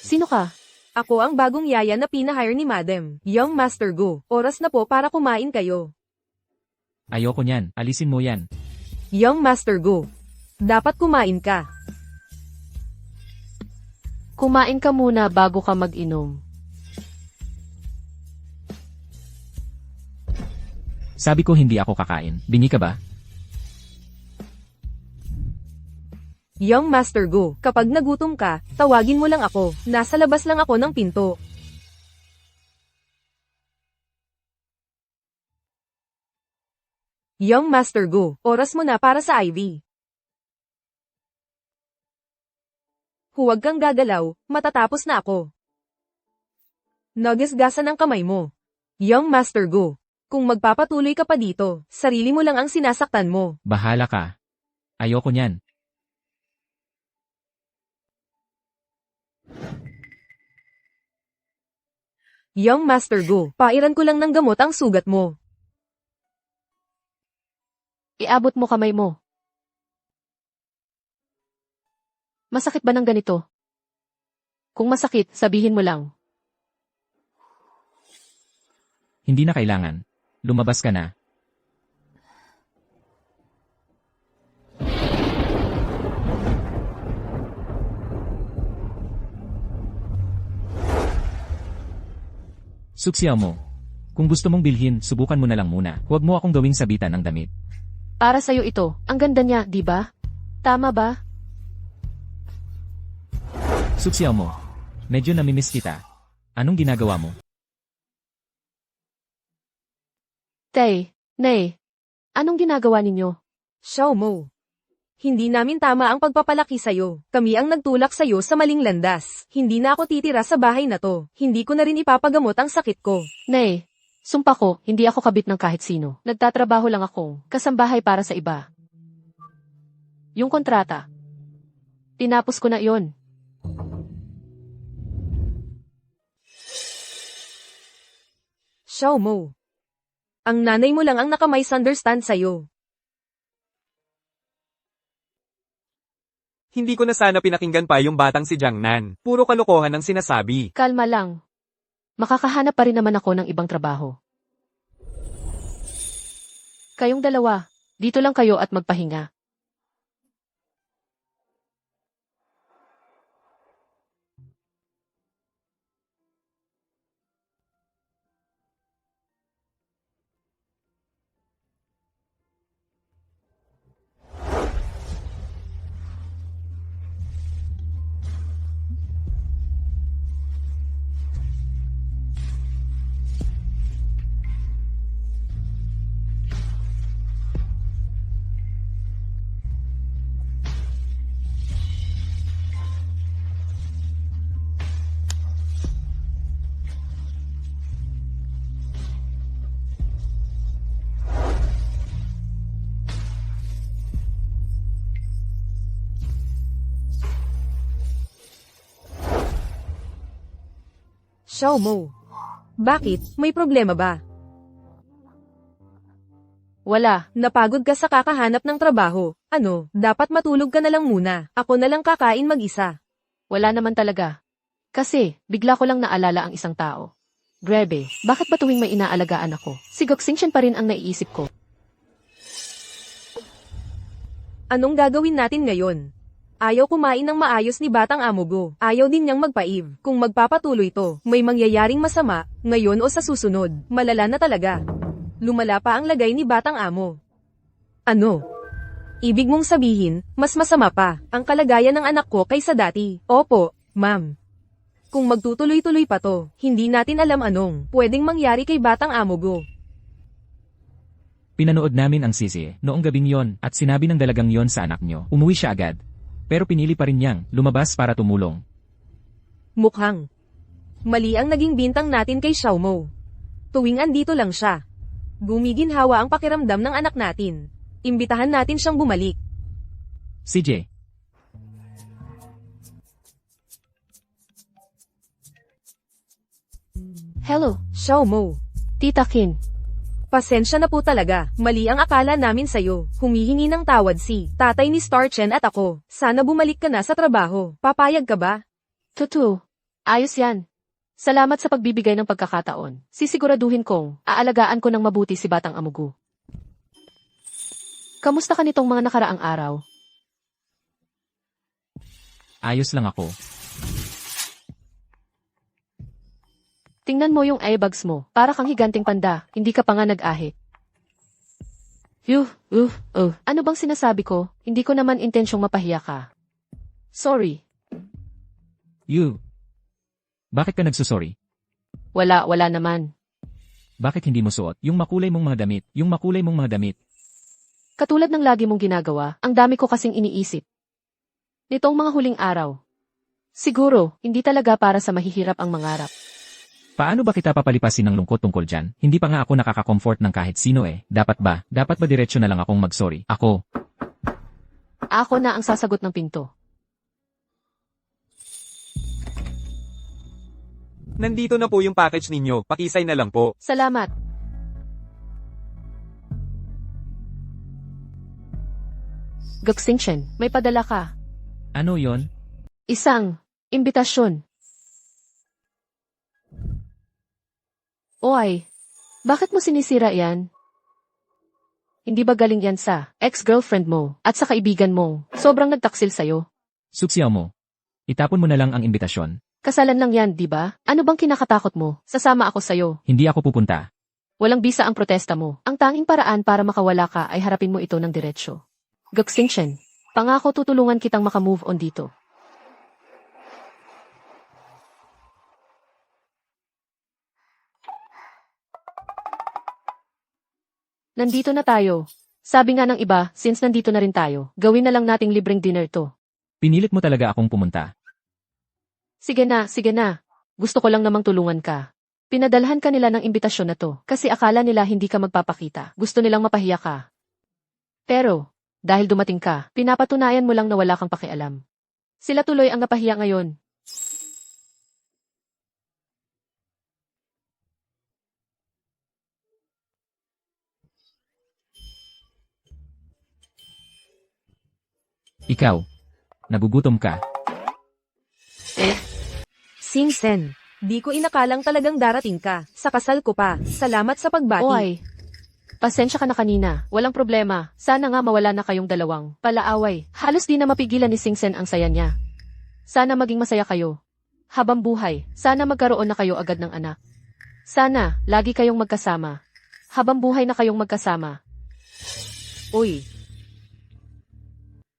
Speaker 3: Sino ka?
Speaker 1: Ako ang bagong yaya na pinahire ni Madam, Young Master Go. Oras na po para kumain kayo.
Speaker 4: Ayoko niyan, alisin mo yan.
Speaker 1: Young Master Go. Dapat kumain ka.
Speaker 3: Kumain ka muna bago ka mag-inom.
Speaker 4: Sabi ko hindi ako kakain, bingi ka ba?
Speaker 1: Young Master Go, kapag nagutom ka, tawagin mo lang ako. Nasa labas lang ako ng pinto. Young Master Go, oras mo na para sa IV. Huwag kang gagalaw, matatapos na ako. Nagasgasan ang kamay mo. Young Master Go, kung magpapatuloy ka pa dito, sarili mo lang ang sinasaktan mo.
Speaker 4: Bahala ka. Ayoko niyan.
Speaker 1: Young Master Go, pairan ko lang ng gamot ang sugat mo.
Speaker 3: Iabot mo kamay mo. Masakit ba ng ganito? Kung masakit, sabihin mo lang.
Speaker 4: Hindi na kailangan. Lumabas ka na. Suksiyaw mo. Kung gusto mong bilhin, subukan mo na lang muna. Huwag mo akong gawing sabitan ng damit.
Speaker 3: Para sa'yo ito. Ang ganda niya, di ba? Tama ba?
Speaker 4: Suksiyaw mo. Medyo namimiss kita. Anong ginagawa mo?
Speaker 3: Tay, Nay, anong ginagawa ninyo?
Speaker 1: Xiao Mo. Hindi namin tama ang pagpapalaki sa'yo. Kami ang nagtulak sa'yo sa maling landas. Hindi na ako titira sa bahay na to. Hindi ko na rin ipapagamot ang sakit ko.
Speaker 3: Nay, sumpa ko, hindi ako kabit ng kahit sino. Nagtatrabaho lang akong kasambahay para sa iba. Yung kontrata. Tinapos ko na yon.
Speaker 1: Xiao Mo. Ang nanay mo lang ang nakamisunderstand sa'yo.
Speaker 2: Hindi ko na sana pinakinggan pa yung batang si Jiangnan. Puro kalokohan ang sinasabi.
Speaker 3: Kalma lang. Makakahanap pa rin naman ako ng ibang trabaho. Kayong dalawa, dito lang kayo at magpahinga.
Speaker 1: Xiao Mo. Bakit? May problema ba?
Speaker 3: Wala.
Speaker 1: Napagod ka sa kakahanap ng trabaho. Ano, dapat matulog ka na lang muna. Ako na lang kakain mag-isa.
Speaker 3: Wala naman talaga. Kasi, bigla ko lang naalala ang isang tao. Grebe, bakit ba tuwing may inaalagaan ako? Si Goksingchen pa rin ang naiisip ko.
Speaker 1: Anong gagawin natin ngayon? Ayaw kumain ng maayos ni Batang Amugo. Ayaw din niyang magpaiv. Kung magpapatuloy to, may mangyayaring masama, ngayon o sa susunod. Malala na talaga. Lumala pa ang lagay ni Batang Amo. Ano? Ibig mong sabihin, mas masama pa ang kalagayan ng anak ko kaysa dati. Opo, ma'am. Kung magtutuloy-tuloy pa to, hindi natin alam anong pwedeng mangyari kay Batang Amugo.
Speaker 4: Pinanood namin ang sisi noong gabing yon at sinabi ng dalagang yon sa anak nyo. Umuwi siya agad. Pero pinili pa rin niyang lumabas para tumulong.
Speaker 1: Mukhang mali ang naging bintang natin kay Xiaomo. Tuwing andito lang siya, gumiginhawa ang pakiramdam ng anak natin. Imbitahan natin siyang bumalik.
Speaker 4: CJ.
Speaker 3: Hello,
Speaker 1: Xiaomo,
Speaker 3: Tita Kin.
Speaker 1: pasensya na po talaga. Mali ang akala namin sa'yo. Humihingi ng tawad si tatay ni Star Chen at ako. Sana bumalik ka na sa trabaho. Papayag ka ba?
Speaker 3: Tutu. Ayos yan. Salamat sa pagbibigay ng pagkakataon. Sisiguraduhin kong aalagaan ko ng mabuti si Batang Amugu. Kamusta ka nitong mga nakaraang araw?
Speaker 4: Ayos lang ako.
Speaker 3: Tingnan mo yung eyebags mo. Para kang higanting panda. Hindi ka pa nga nag-ahi. Ano bang sinasabi ko? Hindi ko naman intensyong mapahiya ka. Sorry.
Speaker 4: Bakit ka nagsusorry?
Speaker 3: Wala naman.
Speaker 4: Bakit hindi mo suot yung makulay mong mga damit?
Speaker 3: Katulad ng lagi mong ginagawa, ang dami ko kasing iniisip. Nitong mga huling araw. Siguro, hindi talaga para sa mahihirap ang mangarap.
Speaker 4: Paano ba kita papalipasin ng lungkot tungkol dyan? Hindi pa nga ako nakaka-comfort ng kahit sino eh. Dapat ba diretsyo na lang akong mag-sorry? Ako
Speaker 3: na ang sasagot ng pinto.
Speaker 2: Nandito na po yung package ninyo, pakisay na lang po.
Speaker 3: Salamat. Goksinchen, may padala ka.
Speaker 4: ano yon?
Speaker 3: Isang imbitasyon. Oy, bakit mo sinisira yan? Hindi ba galing yan sa ex-girlfriend mo at sa kaibigan mo? Sobrang nagtaksil sa'yo.
Speaker 4: Suksiyaw mo. Itapon mo na lang ang imbitasyon.
Speaker 3: Kasalan lang yan, di ba? Ano bang kinakatakot mo? Sasama ako sa'yo.
Speaker 4: Hindi ako pupunta.
Speaker 3: Walang bisa ang protesta mo. Ang tanging paraan para makawala ka ay harapin mo ito ng diretsyo. Goksinchen, pangako tutulungan kitang makamove on dito. Nandito na tayo. Sabi nga ng iba, since nandito na rin tayo, gawin na lang nating libreng dinner to.
Speaker 4: Pinilit mo talaga akong pumunta.
Speaker 3: Sige na. Gusto ko lang namang tulungan ka. Pinadalhan ka nila ng imbitasyon na to, kasi akala nila hindi ka magpapakita. Gusto nilang mapahiya ka. Pero, dahil dumating ka, pinapatunayan mo lang na wala kang pakialam. Sila tuloy ang napahiya ngayon.
Speaker 4: Ikaw. Nagugutom ka.
Speaker 1: Singsen, di ko inakalang talagang darating ka. Sa kasal ko pa. Salamat sa pagbati.
Speaker 3: Oy, pasensya ka na kanina. Walang problema. Sana nga mawala na kayong dalawang palaaway. Halos di na mapigilan ni Singsen ang saya niya. Sana maging masaya kayo. Habang buhay, sana magkaroon na kayo agad ng anak. Sana, lagi kayong magkasama. Habang buhay na kayong magkasama.
Speaker 1: Uy.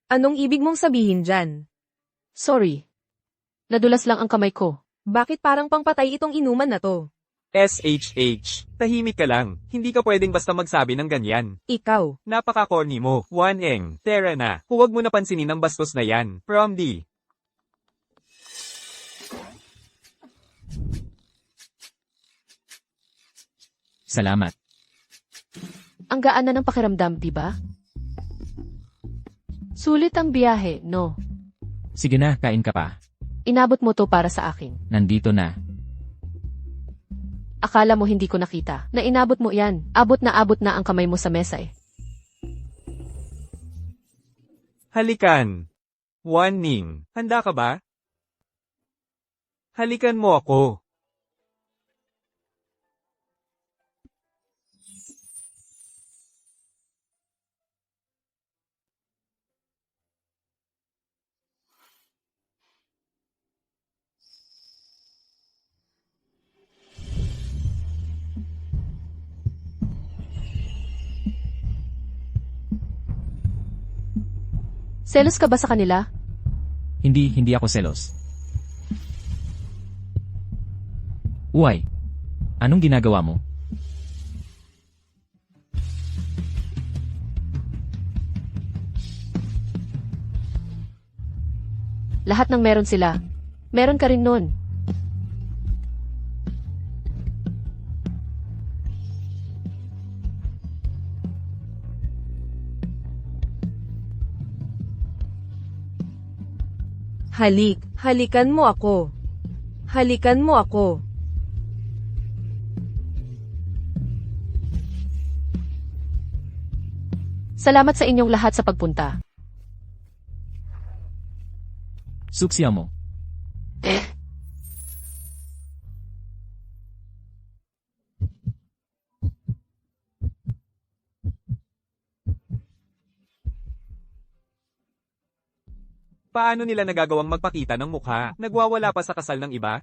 Speaker 1: Anong ibig mong sabihin dyan?
Speaker 3: Sorry. Nadulas lang ang kamay ko.
Speaker 1: Bakit parang pangpatay itong inuman na to?
Speaker 2: SHH. Tahimik ka lang. Hindi ka pwedeng basta magsabi ng ganyan.
Speaker 1: Ikaw.
Speaker 2: Napaka-corny mo. Waneng. Tara na. Huwag mo na pansinin ang bastos na yan. From D.
Speaker 4: Salamat.
Speaker 3: Ang gaan na ng pakiramdam, di ba? Sulit ang biyahe, no?
Speaker 4: Sige na, kain ka pa.
Speaker 3: Inabot mo to para sa akin.
Speaker 4: Nandito na.
Speaker 3: Akala mo hindi ko nakita. Na inabot mo yan. Abot na ang kamay mo sa mesa eh.
Speaker 2: Halikan. Wanning. Handa ka ba? Halikan mo ako.
Speaker 3: Selos ka ba sa kanila?
Speaker 4: Hindi ako selos. Uy, anong ginagawa mo?
Speaker 3: Lahat ng meron sila. Meron ka rin nun.
Speaker 1: Halikan mo ako. Halikan mo ako.
Speaker 3: Salamat sa inyong lahat sa pagpunta.
Speaker 4: Suksya mo.
Speaker 2: Paano nila nagagawang magpakita ng mukha? Nagwawala pa sa kasal ng iba?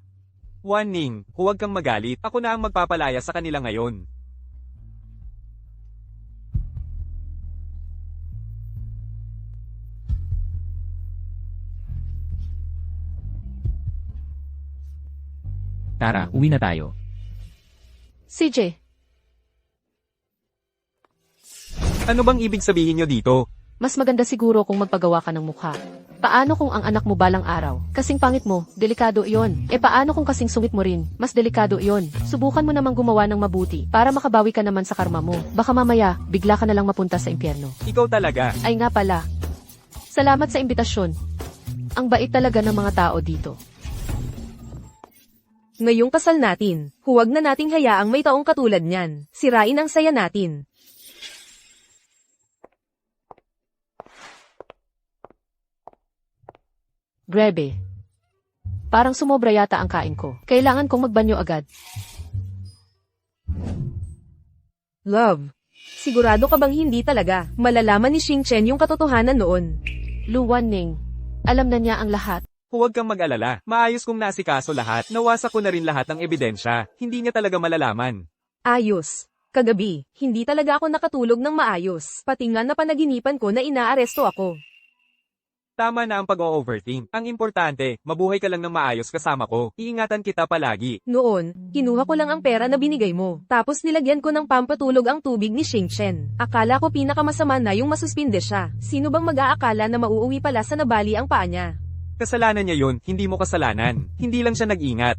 Speaker 2: Ning, huwag kang magalit. Ako na ang magpapalaya sa kanila ngayon.
Speaker 4: Tara, uwi na tayo.
Speaker 3: CJ,
Speaker 2: Ano bang ibig sabihin nyo dito?
Speaker 3: mas maganda siguro kung magpagawa ka ng mukha. Paano kung ang anak mo balang araw? Kasing pangit mo, delikado iyon. Paano kung kasing sungit mo rin? Mas delikado iyon. Subukan mo namang gumawa ng mabuti para makabawi ka naman sa karma mo. Baka mamaya, bigla ka na lang mapunta sa impyerno.
Speaker 2: Ikaw talaga.
Speaker 3: Ay nga pala. Salamat sa imbitasyon. Ang bait talaga ng mga tao dito.
Speaker 1: Ngayong kasal natin, huwag na nating hayaang may taong katulad niyan. Sirain ang saya natin.
Speaker 3: Grebe. Parang sumobra yata ang kain ko. Kailangan kong magbanyo agad.
Speaker 1: Love. Sigurado ka bang hindi talaga malalaman ni Xing Chen yung katotohanan noon?
Speaker 3: Lu Wanning. Alam na niya ang lahat.
Speaker 2: Huwag kang mag-alala. Maayos kong nasikaso lahat. Nawasak ko na rin lahat ng ebidensya. Hindi niya talaga malalaman.
Speaker 1: Ayos. Kagabi, hindi talaga ako nakatulog ng maayos. Pati nga na panaginipan ko na inaaresto ako.
Speaker 2: Tama na ang pag-o-overthink. Ang importante, mabuhay ka lang ng maayos kasama ko. Iingatan kita palagi.
Speaker 1: Noon, kinuha ko lang ang pera na binigay mo. Tapos nilagyan ko ng pampatulog ang tubig ni Xing Chen. Akala ko pinakamasama na yung masuspinde siya. Sino bang mag-aakala na mauuwi pala sa nabali ang paa niya?
Speaker 2: Kasalanan niya yun, hindi mo kasalanan. Hindi lang siya nag-ingat.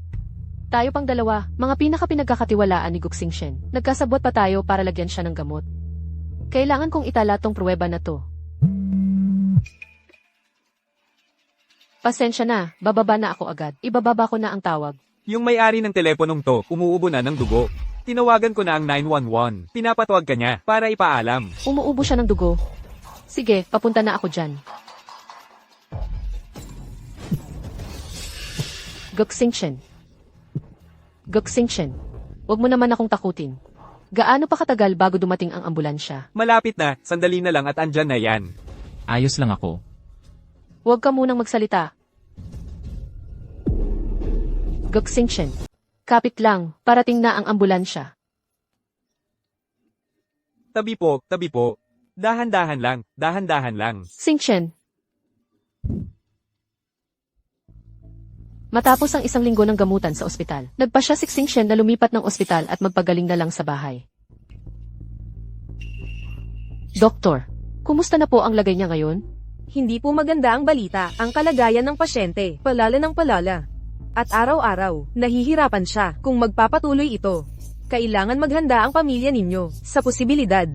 Speaker 3: Tayo pang dalawa, mga pinagkakatiwalaan ni Guxing Shen. Nagkasabot pa tayo para lagyan siya ng gamot. Kailangan kong itala tong pruweba na to. Pasensya na, bababa na ako agad. Ibababa ko na ang tawag.
Speaker 2: Yung may-ari ng teleponong to, umuubo na ng dugo. Tinawagan ko na ang 911. Pinapatawag ka niya para ipaalam.
Speaker 3: Umuubo siya ng dugo. Sige, papunta na ako dyan. Guxing Shen. Guxing Shen. Huwag mo naman akong takutin. Gaano pa katagal bago dumating ang ambulansya?
Speaker 2: Malapit na, sandali na lang at andyan na yan.
Speaker 4: Ayos lang ako.
Speaker 3: Huwag ka munang magsalita. Guxing Shen. Kapit lang, parating na ang ambulansya.
Speaker 2: Tabi po, tabi po. Dahan-dahan lang.
Speaker 3: Xing Shen. Matapos ang 1 linggo ng gamutan sa ospital, nagpasya si Xing Shen na lumipat ng ospital at magpagaling na lang sa bahay. Doktor, kumusta na po ang lagay niya ngayon?
Speaker 1: Hindi po maganda ang balita, ang kalagayan ng pasyente, palala ng palala. At araw-araw, nahihirapan siya kung magpapatuloy ito. Kailangan maghanda ang pamilya ninyo sa posibilidad.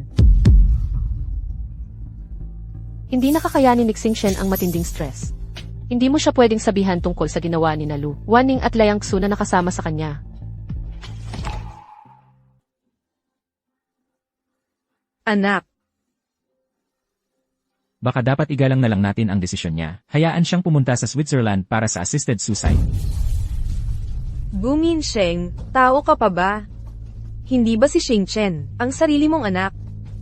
Speaker 3: Hindi nakakayanin ni Xing Shen ang matinding stress. Hindi mo siya pwedeng sabihan tungkol sa ginawa ni Lu Wanning at Liang Xu na nakasama sa kanya.
Speaker 1: Anak,
Speaker 4: Baka dapat igalang na lang natin ang desisyon niya. Hayaan siyang pumunta sa Switzerland para sa assisted suicide.
Speaker 1: Gumin Sheng, tao ka pa ba? Hindi ba si Xing Chen, ang sarili mong anak?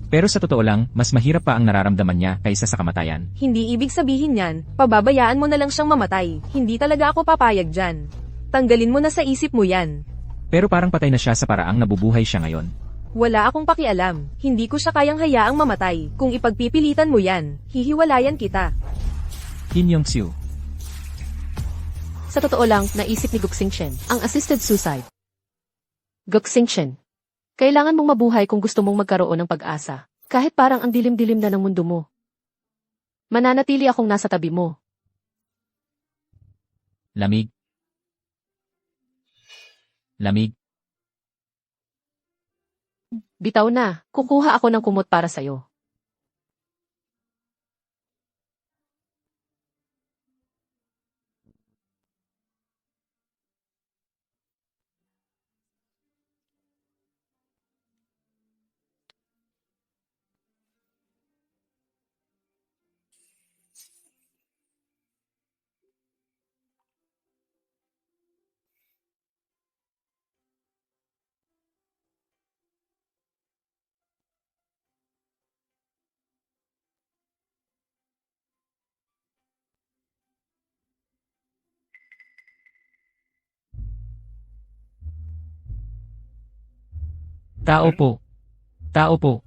Speaker 4: Pero sa totoo lang, mas mahirap pa ang nararamdaman niya kaysa sa kamatayan.
Speaker 1: Hindi ibig sabihin yan, pababayaan mo na lang siyang mamatay. Hindi talaga ako papayag dyan. Tanggalin mo na sa isip mo yan.
Speaker 4: Pero parang patay na siya sa paraang nabubuhay siya ngayon.
Speaker 1: Wala akong pakialam. Hindi ko siya kayang hayaang mamatay. Kung ipagpipilitan mo yan, hihiwalayan kita.
Speaker 4: Kim Yong-soo.
Speaker 3: Sa totoo lang, naisip ni Guxing Chen ang assisted suicide. Guxing Chen, kailangan mong mabuhay kung gusto mong magkaroon ng pag-asa. Kahit parang ang dilim-dilim na ng mundo mo. Mananatili akong nasa tabi mo.
Speaker 4: Lamig. Lamig.
Speaker 3: Bitaw na, kukuha ako ng kumot para sa'yo.
Speaker 4: Tao po. Tao po.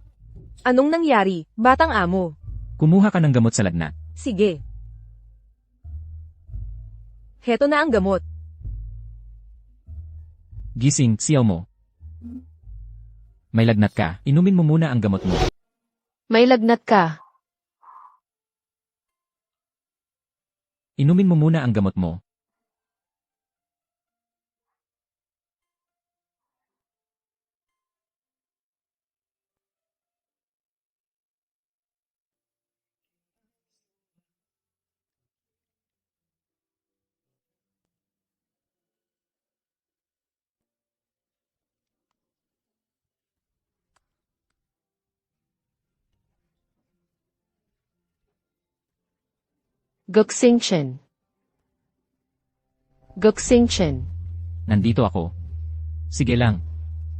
Speaker 1: Anong nangyari, batang amo?
Speaker 4: Kumuha ka ng gamot sa lagnat.
Speaker 1: Sige. Heto na ang gamot.
Speaker 4: Gising, siyaw mo. May lagnat ka, inumin mo muna ang gamot mo.
Speaker 3: May lagnat ka.
Speaker 4: Inumin mo muna ang gamot mo.
Speaker 3: Guxing Chen. Guxing Chen.
Speaker 4: Nandito ako. Sige lang.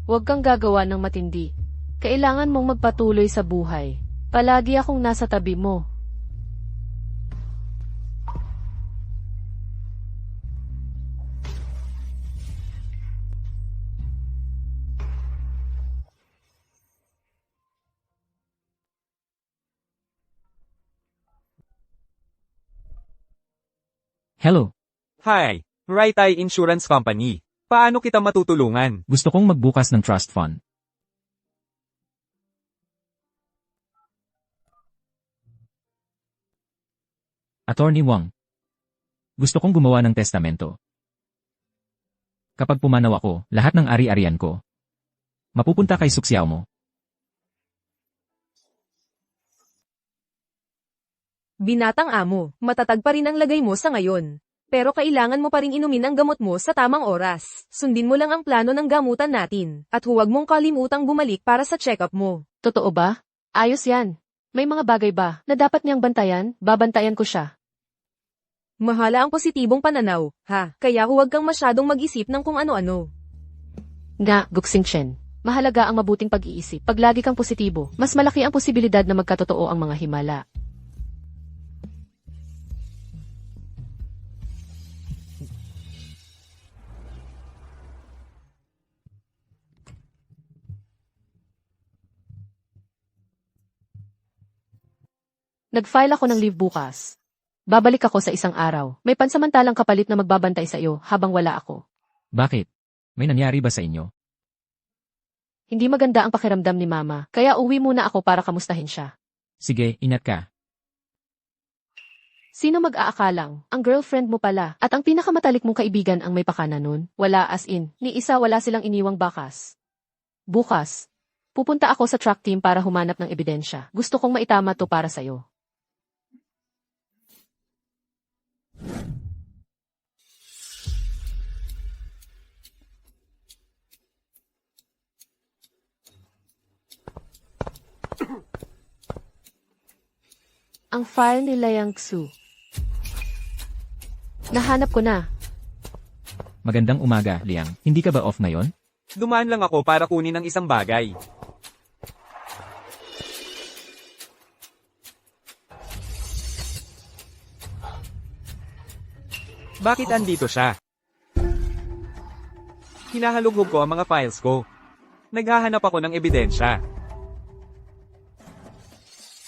Speaker 3: Huwag kang gagawa ng matindi. Kailangan mong magpatuloy sa buhay. Palagi akong nasa tabi mo.
Speaker 4: Hello.
Speaker 2: Hi, Right Eye Insurance Company. Paano kita matutulungan?
Speaker 4: Gusto kong magbukas ng trust fund. Attorney Wang. Gusto kong gumawa ng testamento. Kapag pumanaw ako, lahat ng ari-arian ko mapupunta kay suksyaw mo.
Speaker 1: Binatang amo, matatag pa rin ang lagay mo sa ngayon. Pero kailangan mo pa ring inumin ang gamot mo sa tamang oras. Sundin mo lang ang plano ng gamutan natin. At huwag mong kalimutang bumalik para sa check-up mo.
Speaker 3: Totoo ba? Ayos yan. May mga bagay ba na dapat niyang bantayan? Babantayan ko siya.
Speaker 1: Mahala ang positibong pananaw, ha? Kaya huwag kang masyadong mag-isip ng kung ano-ano.
Speaker 3: Nga, Guxing Chen. Mahalaga ang mabuting pag-iisip. Pag lagi kang positibo, mas malaki ang posibilidad na magkatotoo ang mga himala. Nag-file ako ng leave bukas. Babalik ako sa isang araw. May pansamantalang kapalit na magbabantay sa iyo habang wala ako.
Speaker 4: Bakit? May nangyari ba sa inyo?
Speaker 3: Hindi maganda ang pakiramdam ni Mama, kaya uwi muna ako para kamustahin siya.
Speaker 4: Sige, ingat ka.
Speaker 3: Sino mag-aakalang? Ang girlfriend mo pala. At ang pinakamatalik mong kaibigan ang may pakana nun? Wala as in. Ni isa wala silang iniwang bakas. Bukas, pupunta ako sa track team para humanap ng ebidensya. Gusto kong maitama to para sa'yo. Ang file ni Liang Xu. Nahanap ko na.
Speaker 4: Magandang umaga, Liang. Hindi ka ba off ngayon?
Speaker 2: Dumaan lang ako para kunin ang isang bagay. Bakit andito siya? Hinahalughog ko ang mga files ko. Naghahanap ako ng ebidensya.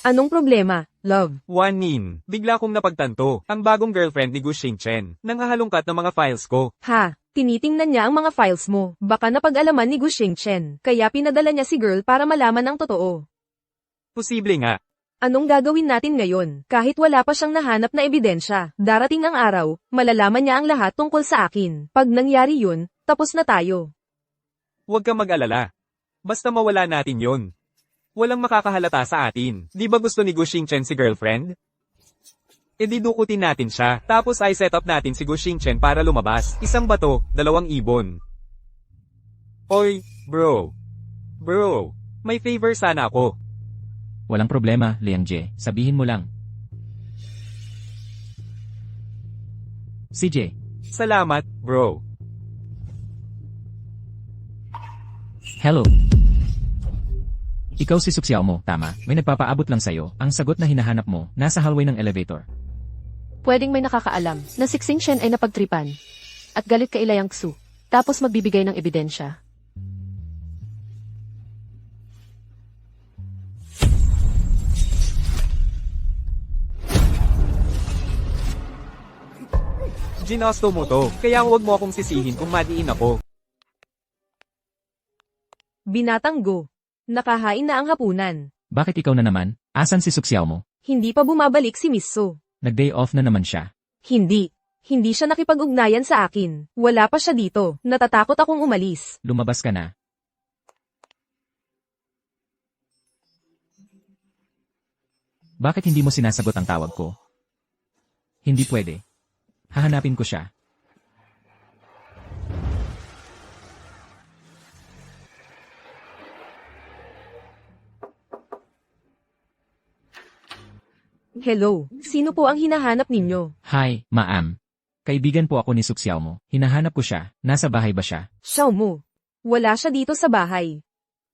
Speaker 1: Anong problema? Love.
Speaker 2: Wanin, bigla kong napagtanto, ang bagong girlfriend ni Gu Xingchen, nanghahalongkat ng mga files ko.
Speaker 1: Ha, tinitingnan niya ang mga files mo. Baka napag-alaman ni Gu Xingchen, kaya pinadala niya si girl para malaman ang totoo.
Speaker 2: Posible nga.
Speaker 1: Anong gagawin natin ngayon? Kahit wala pa siyang nahanap na ebidensya, darating ang araw, malalaman niya ang lahat tungkol sa akin. Pag nangyari yun, tapos na tayo.
Speaker 2: Huwag kang mag-alala. Basta mawala natin yon. Walang makakahalata sa atin. Di ba gusto ni Gu Xingchen si girlfriend? E di dukutin natin siya, tapos ay set up natin si Gu Xingchen para lumabas. Isang bato, 2 ibon. Oy, bro. Bro, may favor sana ako.
Speaker 4: Walang problema, Liang Jie. Sabihin mo lang. CJ,
Speaker 2: Salamat, bro.
Speaker 4: hello. Ikaw si Suxiao mo, tama? May nagpapaabot lang sa'yo. Ang sagot na hinahanap mo, nasa hallway ng elevator.
Speaker 3: Pwedeng may nakakaalam na si Xingchen ay napagtripan. At galit kay Liang Xu. Tapos magbibigay ng ebidensya.
Speaker 2: Ginosto mo to, kaya huwag mo akong sisihin kung madiin ako.
Speaker 1: Binatang Go. Nakahain na ang hapunan.
Speaker 4: Bakit ikaw na naman? Asan si Suxiao mo?
Speaker 1: Hindi pa bumabalik si Miss So.
Speaker 4: Nag-day off na naman siya.
Speaker 1: Hindi. Hindi siya nakipag-ugnayan sa akin. Wala pa siya dito. Natatakot akong umalis.
Speaker 4: Lumabas ka na. Bakit hindi mo sinasagot ang tawag ko? Hindi pwede. Hahanapin ko siya.
Speaker 1: Hello, sino po ang hinahanap ninyo?
Speaker 4: Hi, ma'am. Kaibigan po ako ni Suxiao mo. Hinahanap ko siya. Nasa bahay ba siya?
Speaker 1: Xiao mo. Wala siya dito sa bahay.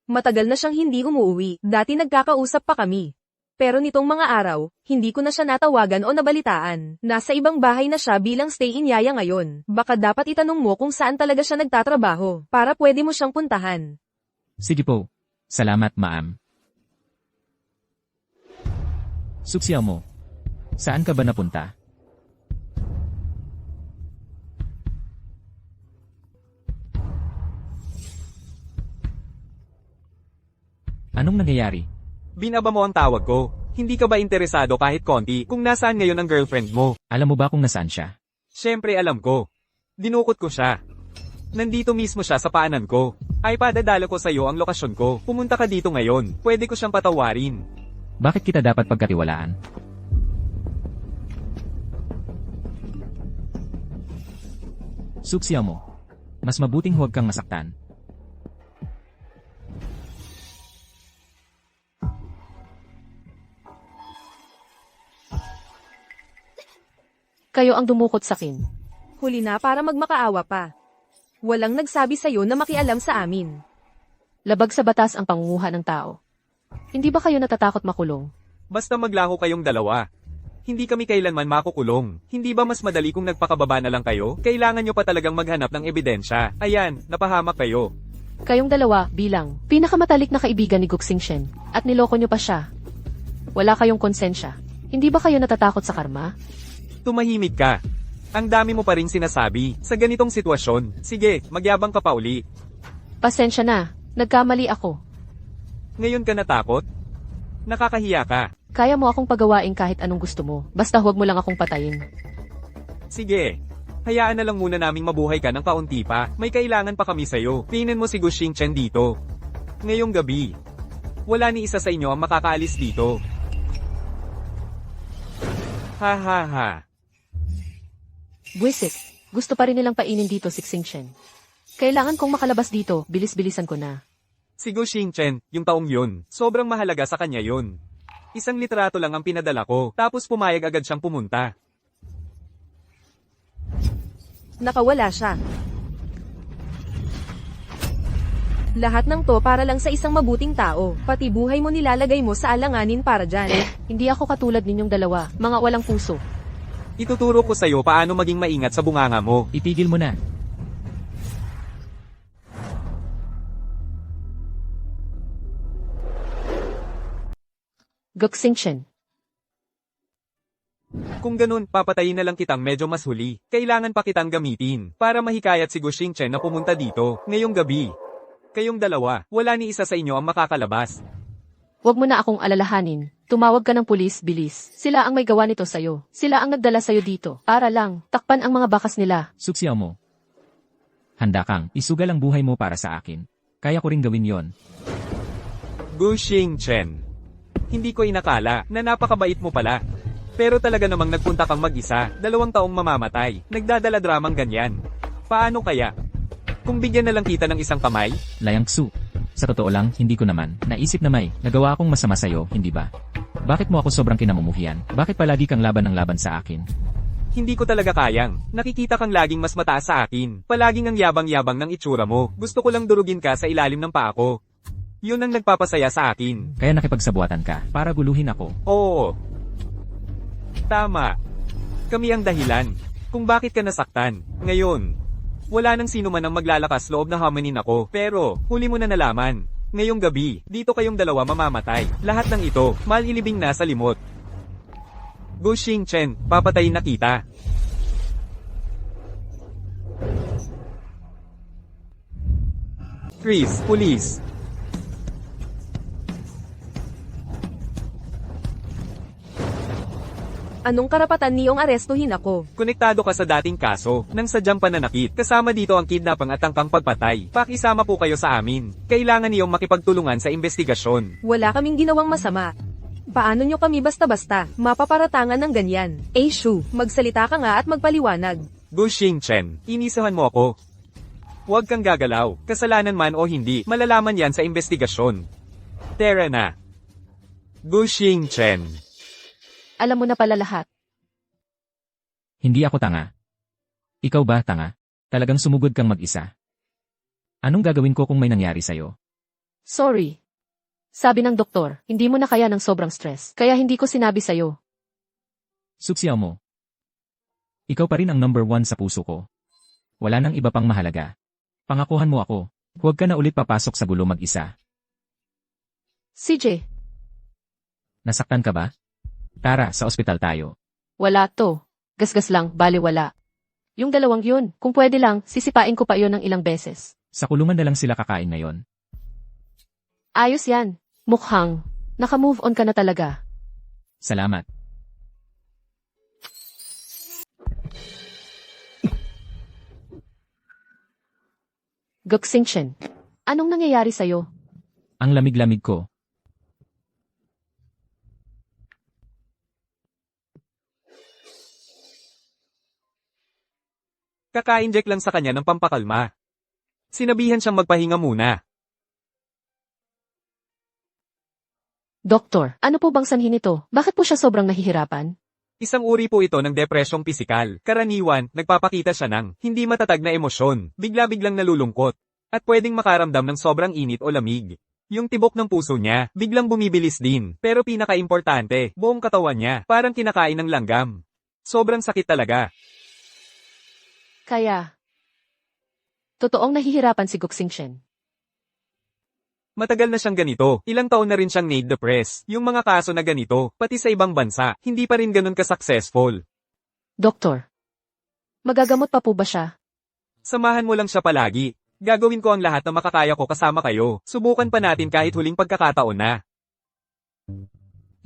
Speaker 1: Matagal na siyang hindi umuwi, dati nagkakausap pa kami. Pero nitong mga araw, hindi ko na siya natawagan o nabalitaan. Nasa ibang bahay na siya bilang stay-in yaya ngayon. Baka dapat itanong mo kung saan talaga siya nagtatrabaho, para pwede mo siyang puntahan.
Speaker 4: Sige po. Salamat, ma'am. Suxiao mo. Saan ka ba napunta? Anong nangyayari?
Speaker 2: Binaba mo ang tawag ko. Hindi ka ba interesado kahit konti kung nasaan ngayon ang girlfriend mo?
Speaker 4: Alam mo ba kung nasaan siya?
Speaker 2: Siyempre alam ko. Dinukot ko siya. Nandito mismo siya sa paanan ko. Ay padadala ko sa'yo ang lokasyon ko. Pumunta ka dito ngayon. Pwede ko siyang patawarin.
Speaker 4: Bakit kita dapat pagkatiwalaan? Suxiao mo. Mas mabuting huwag kang masaktan.
Speaker 3: Kayo ang dumukot sa akin.
Speaker 1: Huli na para magmakaawa pa. Walang nagsabi sa'yo na makialam sa amin.
Speaker 3: Labag sa batas ang pangunguha ng tao. Hindi ba kayo natatakot makulong?
Speaker 2: Basta maglaho kayong dalawa. Hindi kami kailanman makukulong. Hindi ba mas madali kung nagpakababa na lang kayo? Kailangan nyo pa talagang maghanap ng ebidensya. Ayan, napahamak kayo.
Speaker 3: Kayong dalawa bilang pinakamatalik na kaibigan ni Gu Xingchen at niloko nyo pa siya. Wala kayong konsensya. Hindi ba kayo natatakot sa karma?
Speaker 2: Tumahimik ka. Ang dami mo pa rin sinasabi. Sa ganitong sitwasyon, sige, magyabang ka pa uli.
Speaker 3: Pasensya na. Nagkamali ako.
Speaker 2: Ngayon ka natakot? Nakakahiya ka.
Speaker 3: Kaya mo akong pagawain kahit anong gusto mo. Basta huwag mo lang akong patayin.
Speaker 2: Sige. Hayaan na lang muna naming mabuhay ka ng kaunti pa. May kailangan pa kami sa'yo. Tingnan mo si Gu Xingchen dito. Ngayong gabi. Wala ni isa sa inyo ang makakaalis dito. Ha ha ha.
Speaker 3: Buwisit. Gusto pa rin nilang painin dito si Xingchen. Kailangan kong makalabas dito. Bilis-bilisan ko na.
Speaker 2: Si Gu Xingchen, yung taong yun, sobrang mahalaga sa kanya yun. Isang litrato lang ang pinadala ko, tapos pumayag agad siyang pumunta.
Speaker 1: Nakawala siya. Lahat ng to para lang sa isang mabuting tao, pati buhay mo nilalagay mo sa alanganin para dyan.
Speaker 3: Hindi ako katulad ninyong dalawa, mga walang puso.
Speaker 2: Ituturo ko sa'yo paano maging maingat sa bunganga mo.
Speaker 4: Itigil mo na.
Speaker 3: Gu Xingchen.
Speaker 2: Kung ganun, papatayin na lang kitang medyo mas huli. Kailangan pa kitang gamitin para mahikayat si Gu Xingchen na pumunta dito ngayong gabi. Kayong dalawa, wala ni isa sa inyo ang makakalabas.
Speaker 3: Huwag mo na akong alalahanin. Tumawag ka ng pulis, bilis. Sila ang may gawa nito sa'yo. Sila ang nagdala sa'yo dito. Para lang, takpan ang mga bakas nila.
Speaker 4: Suksiyaw mo. Handa kang, isugal ang buhay mo para sa akin. Kaya ko ring gawin yon.
Speaker 2: Gu Xingchen. Hindi ko inakala na napakabait mo pala. Pero talaga namang nagpunta kang mag-isa, 2 taong mamamatay, nagdadala dramang ganyan. Paano kaya? Kung bigyan na lang kita ng isang kamay?
Speaker 4: Layang Su. Sa totoo lang, hindi ko naman. Naisip na may, nagawa akong masama sa'yo, hindi ba? Bakit mo ako sobrang kinamumuhian? Bakit palagi kang laban ng laban sa akin?
Speaker 2: Hindi ko talaga kayang. Nakikita kang laging mas mataas sa akin. Palaging ang yabang-yabang ng itsura mo. Gusto ko lang durugin ka sa ilalim ng paa ko. Yun ang nagpapasaya sa akin.
Speaker 4: Kaya nakipagsabuatan ka, para guluhin ako.
Speaker 2: Oo. Tama. Kami ang dahilan kung bakit ka nasaktan. Ngayon, wala nang sino man ang maglalakas loob na hamanin ako. Pero, huli mo na nalaman. Ngayong gabi, dito kayong dalawa mamamatay. Lahat ng ito, malilibing na sa limot. Gu Xingchen, papatayin na kita. Chris, pulis.
Speaker 1: Anong karapatan niyong arestuhin ako?
Speaker 2: Konektado ka sa dating kaso, ng sadyang pananakit. Kasama dito ang kidnapping at tangkang pagpatay. Pakisama po kayo sa amin. Kailangan niyong makipagtulungan sa investigasyon.
Speaker 1: Wala kaming ginawang masama. Paano niyo kami basta-basta mapaparatangan ng ganyan? Shu, magsalita ka nga at magpaliwanag.
Speaker 2: Gu Xingchen, inisahan mo ako. Huwag kang gagalaw, kasalanan man o hindi, malalaman yan sa investigasyon. Tara na. Gu Xingchen.
Speaker 3: Alam mo na pala lahat.
Speaker 4: Hindi ako tanga. Ikaw ba, tanga? Talagang sumugod kang mag-isa. Anong gagawin ko kung may nangyari sa'yo?
Speaker 3: Sorry. Sabi ng doktor, hindi mo na kaya ng sobrang stress. Kaya hindi ko sinabi sa'yo.
Speaker 4: Suksiyaw mo. Ikaw pa rin ang number 1 sa puso ko. Wala nang iba pang mahalaga. Pangakuhan mo ako. Huwag ka na ulit papasok sa gulo mag-isa.
Speaker 3: CJ,
Speaker 4: Nasaktan ka ba? Tara, sa ospital tayo.
Speaker 3: wala to. Gasgas lang, bale wala. Yung dalawang yun, kung pwede lang, sisipain ko pa yun ng ilang beses.
Speaker 4: Sa kulungan na lang sila kakain ngayon.
Speaker 3: Ayos yan. Mukhang, naka-move on ka na talaga.
Speaker 4: Salamat.
Speaker 3: Gu Xingchen, anong nangyayari sa'yo?
Speaker 4: Ang lamig-lamig ko.
Speaker 2: Kaka-inject lang sa kanya ng pampakalma. Sinabihan siyang magpahinga muna.
Speaker 3: Doktor, ano po bang sanhi nito? Bakit po siya sobrang nahihirapan?
Speaker 2: Isang uri po ito ng depresyong pisikal. Karaniwan, nagpapakita siya ng hindi matatag na emosyon, bigla-biglang nalulungkot, at pwedeng makaramdam ng sobrang init o lamig. Yung tibok ng puso niya, biglang bumibilis din, pero pinaka-importante, buong katawan niya, parang kinakain ng langgam. Sobrang sakit talaga.
Speaker 3: Kaya, totoong nahihirapan si Gu Xingchen.
Speaker 2: Matagal na siyang ganito, ilang taon na rin siyang depressed. Yung mga kaso na ganito, pati sa ibang bansa, hindi pa rin ganun ka-successful.
Speaker 3: Doktor, magagamot pa po ba siya?
Speaker 2: Samahan mo lang siya palagi. Gagawin ko ang lahat na makakaya ko kasama kayo. Subukan pa natin kahit huling pagkakataon na.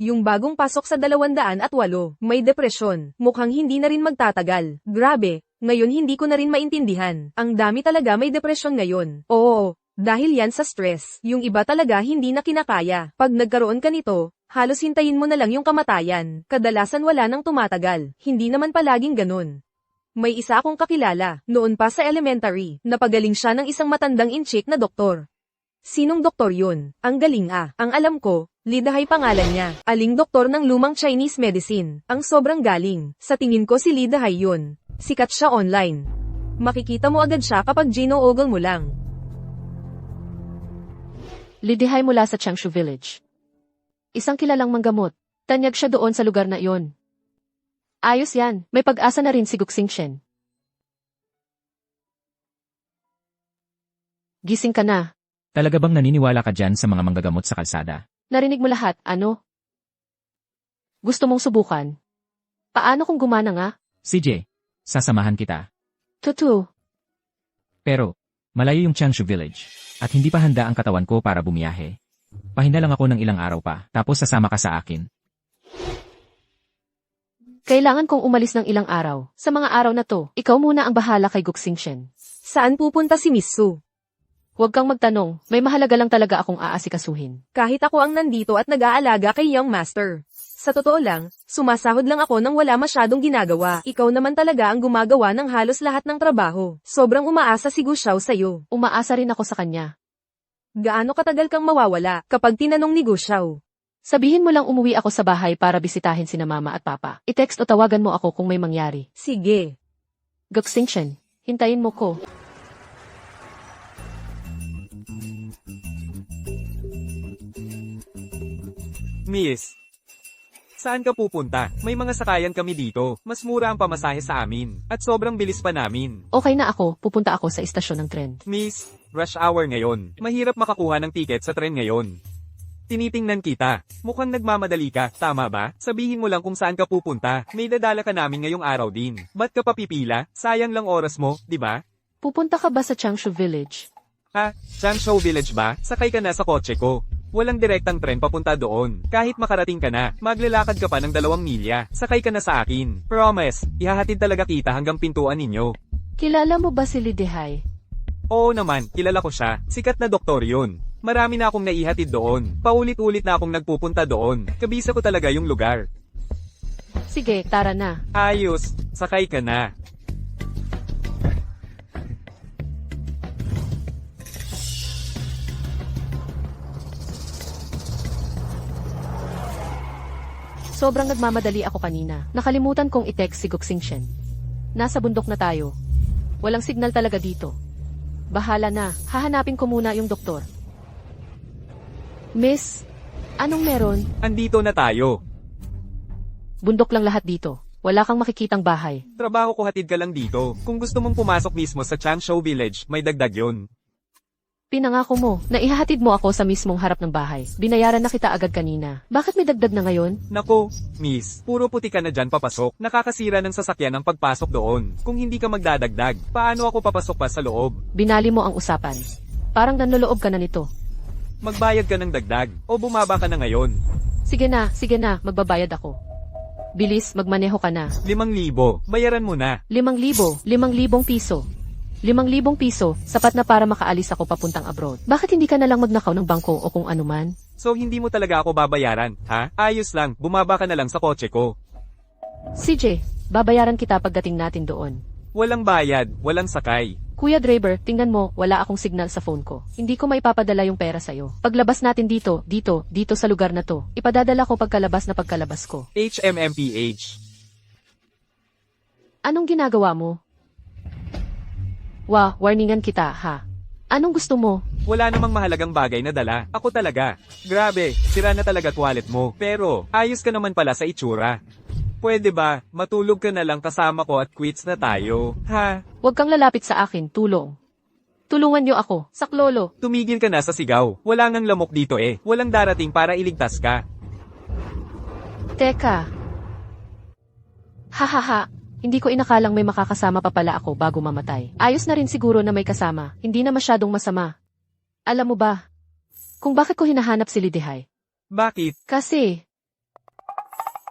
Speaker 1: Yung bagong pasok sa 208, may depresyon. Mukhang hindi na rin magtatagal. Grabe, ngayon hindi ko na rin maintindihan. Ang dami talaga may depresyon ngayon. Oo, dahil yan sa stress. Yung iba talaga hindi na kinakaya. Pag nagkaroon ka nito, halos hintayin mo na lang yung kamatayan. Kadalasan wala nang tumatagal. Hindi naman palaging ganun. May isa akong kakilala, noon pa sa elementary, napagaling siya ng isang matandang inchik na doktor. Sinong doktor yun? Ang galing ah. Ang alam ko, Lidahay pangalan niya. Aling doktor ng lumang Chinese medicine. Ang sobrang galing. Sa tingin ko si Lidahay yun. Sikat siya online. Makikita mo agad siya kapag ginoogle mo lang.
Speaker 3: Lidahay mula sa Changshu Village. Isang kilalang manggamot. Tanyag siya doon sa lugar na iyon. Ayos yan. May pag-asa na rin si Gu Xingchen. Gising ka na.
Speaker 4: Talaga bang naniniwala ka dyan sa mga manggagamot sa kalsada?
Speaker 3: Narinig mo lahat, ano? Gusto mong subukan? Paano kung gumana nga?
Speaker 4: CJ, sasamahan kita.
Speaker 3: Tutu.
Speaker 4: Pero, malayo yung Changshu Village. At hindi pa handa ang katawan ko para bumiyahe. Pahinga lang ako ng ilang araw pa, tapos sasama ka sa akin.
Speaker 3: Kailangan kong umalis ng ilang araw. Sa mga araw na to, ikaw muna ang bahala kay Guxingshen.
Speaker 1: Saan pupunta si Miss Su?
Speaker 3: Huwag kang magtanong, may mahalaga lang talaga akong aasikasuhin.
Speaker 1: Kahit ako ang nandito at nag-aalaga kay Young Master. Sa totoo lang, sumasahod lang ako nang wala masyadong ginagawa. Ikaw naman talaga ang gumagawa ng halos lahat ng trabaho. Sobrang umaasa si Gu Xiao sa'yo.
Speaker 3: Umaasa rin ako sa kanya.
Speaker 1: Gaano katagal kang mawawala kapag tinanong ni Gu Xiao?
Speaker 3: Sabihin mo lang umuwi ako sa bahay para bisitahin sina mama at papa. I-text o tawagan mo ako kung may mangyari.
Speaker 1: Sige.
Speaker 3: Guxingshen, hintayin mo ko.
Speaker 2: Miss, saan ka pupunta? May mga sakayan kami dito. Mas mura ang pamasahe sa amin. At sobrang bilis pa namin.
Speaker 3: Okay na ako, pupunta ako sa istasyon ng tren.
Speaker 2: Miss, rush hour ngayon. Mahirap makakuha ng tiket sa tren ngayon. Tinitingnan kita. Mukhang nagmamadali ka, tama ba? Sabihin mo lang kung saan ka pupunta. May dadala ka namin ngayong araw din. Ba't ka pa pipila? Sayang lang oras mo, di ba?
Speaker 3: Pupunta ka ba sa Changshu Village?
Speaker 2: Ha? Changshu Village ba? Sakay ka na sa kotse ko. Walang direktang tren papunta doon. Kahit makarating ka na, maglalakad ka pa ng 2 milya. Sakay ka na sa akin. Promise, ihahatid talaga kita hanggang pintuan ninyo.
Speaker 3: Kilala mo ba si Lidehay?
Speaker 2: Oo naman, kilala ko siya. Sikat na doktor yun. Marami na akong naihatid doon. Paulit-ulit na akong nagpupunta doon. Kabisa ko talaga yung lugar.
Speaker 3: Sige, tara na.
Speaker 2: Ayos, sakay ka na.
Speaker 3: Sobrang nagmamadali ako kanina. Nakalimutan kong i-text si Guxingshen. Nasa bundok na tayo. Walang signal talaga dito. Bahala na, hahanapin ko muna yung doktor. Miss, anong meron?
Speaker 2: Andito na tayo.
Speaker 3: Bundok lang lahat dito. Wala kang makikitang bahay.
Speaker 2: Trabaho ko hatid ka lang dito. Kung gusto mong pumasok mismo sa Changshu Village, may dagdag yun.
Speaker 3: Pinangako mo na ihahatid mo ako sa mismong harap ng bahay. Binayaran na kita agad kanina. Bakit may dagdag na ngayon?
Speaker 2: Nako, miss, puro puti ka na dyan papasok. Nakakasira ng sasakyan ang pagpasok doon. Kung hindi ka magdadagdag, paano ako papasok pa sa loob?
Speaker 3: Binali mo ang usapan. Parang nanloloob ka na nito.
Speaker 2: Magbayad ka ng dagdag, o bumaba ka na ngayon.
Speaker 3: Sige na, magbabayad ako. Bilis, magmaneho ka na.
Speaker 2: 5,000, bayaran mo na.
Speaker 3: 5,000 piso. 5,000 piso, sapat na para makaalis ako papuntang abroad. Bakit hindi ka na lang magnakaw ng bangko o kung anuman?
Speaker 2: So hindi mo talaga ako babayaran, ha? Ayos lang, bumaba ka na lang sa kotse ko.
Speaker 3: CJ, babayaran kita pagdating natin doon.
Speaker 2: Walang bayad, walang sakay.
Speaker 3: Kuya driver, tingnan mo, wala akong signal sa phone ko. Hindi ko maipapadala yung pera sa'yo. Paglabas natin dito sa lugar na to, ipadadala ko pagkalabas ko.
Speaker 2: HMMPH.
Speaker 3: Anong ginagawa mo? Warningan kita, ha? Anong gusto mo?
Speaker 2: Wala namang mahalagang bagay na dala. Ako talaga. Grabe, sira na talaga wallet mo. Pero, ayos ka naman pala sa itsura. Pwede ba, matulog ka na lang kasama ko at quits na tayo, ha?
Speaker 3: Huwag kang lalapit sa akin, tulong. Tulungan niyo ako, saklolo.
Speaker 2: Tumigil ka na sa sigaw. Wala ngang lamok dito eh. Walang darating para iligtas ka.
Speaker 3: Teka. Hahaha, hindi ko inakalang may makakasama pa pala ako bago mamatay. Ayos na rin siguro na may kasama, hindi na masyadong masama. Alam mo ba, kung bakit ko hinahanap si Lidehay?
Speaker 2: Bakit?
Speaker 3: Kasi,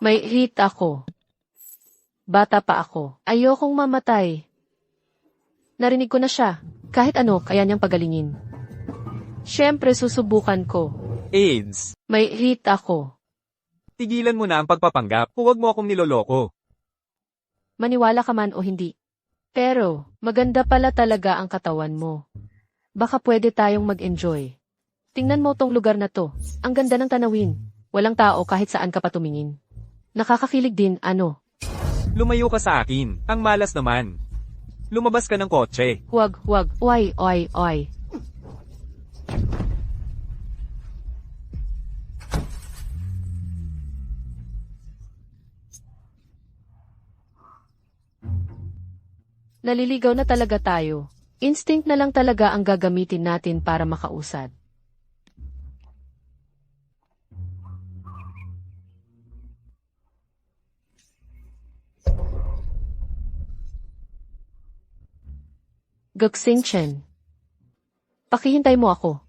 Speaker 3: may hit ako. Bata pa ako. Ayokong mamatay. Narinig ko na siya. Kahit ano, kaya niyang pagalingin. Siyempre, susubukan ko.
Speaker 2: AIDS.
Speaker 3: May hit ako.
Speaker 2: Tigilan mo na ang pagpapanggap. Huwag mo akong niloloko.
Speaker 3: Maniwala ka man o hindi. Pero, maganda pala talaga ang katawan mo. Baka pwede tayong mag-enjoy. Tingnan mo tong lugar na to. Ang ganda ng tanawin. Walang tao kahit saan ka patumingin. Nakakakilig din, ano?
Speaker 2: Lumayo ka sa akin. Ang malas naman. Lumabas ka ng kotse.
Speaker 3: Huwag. Oy. Naliligaw na talaga tayo. Instinct na lang talaga ang gagamitin natin para makausad. Guxing Chen. Pakihintay mo ako.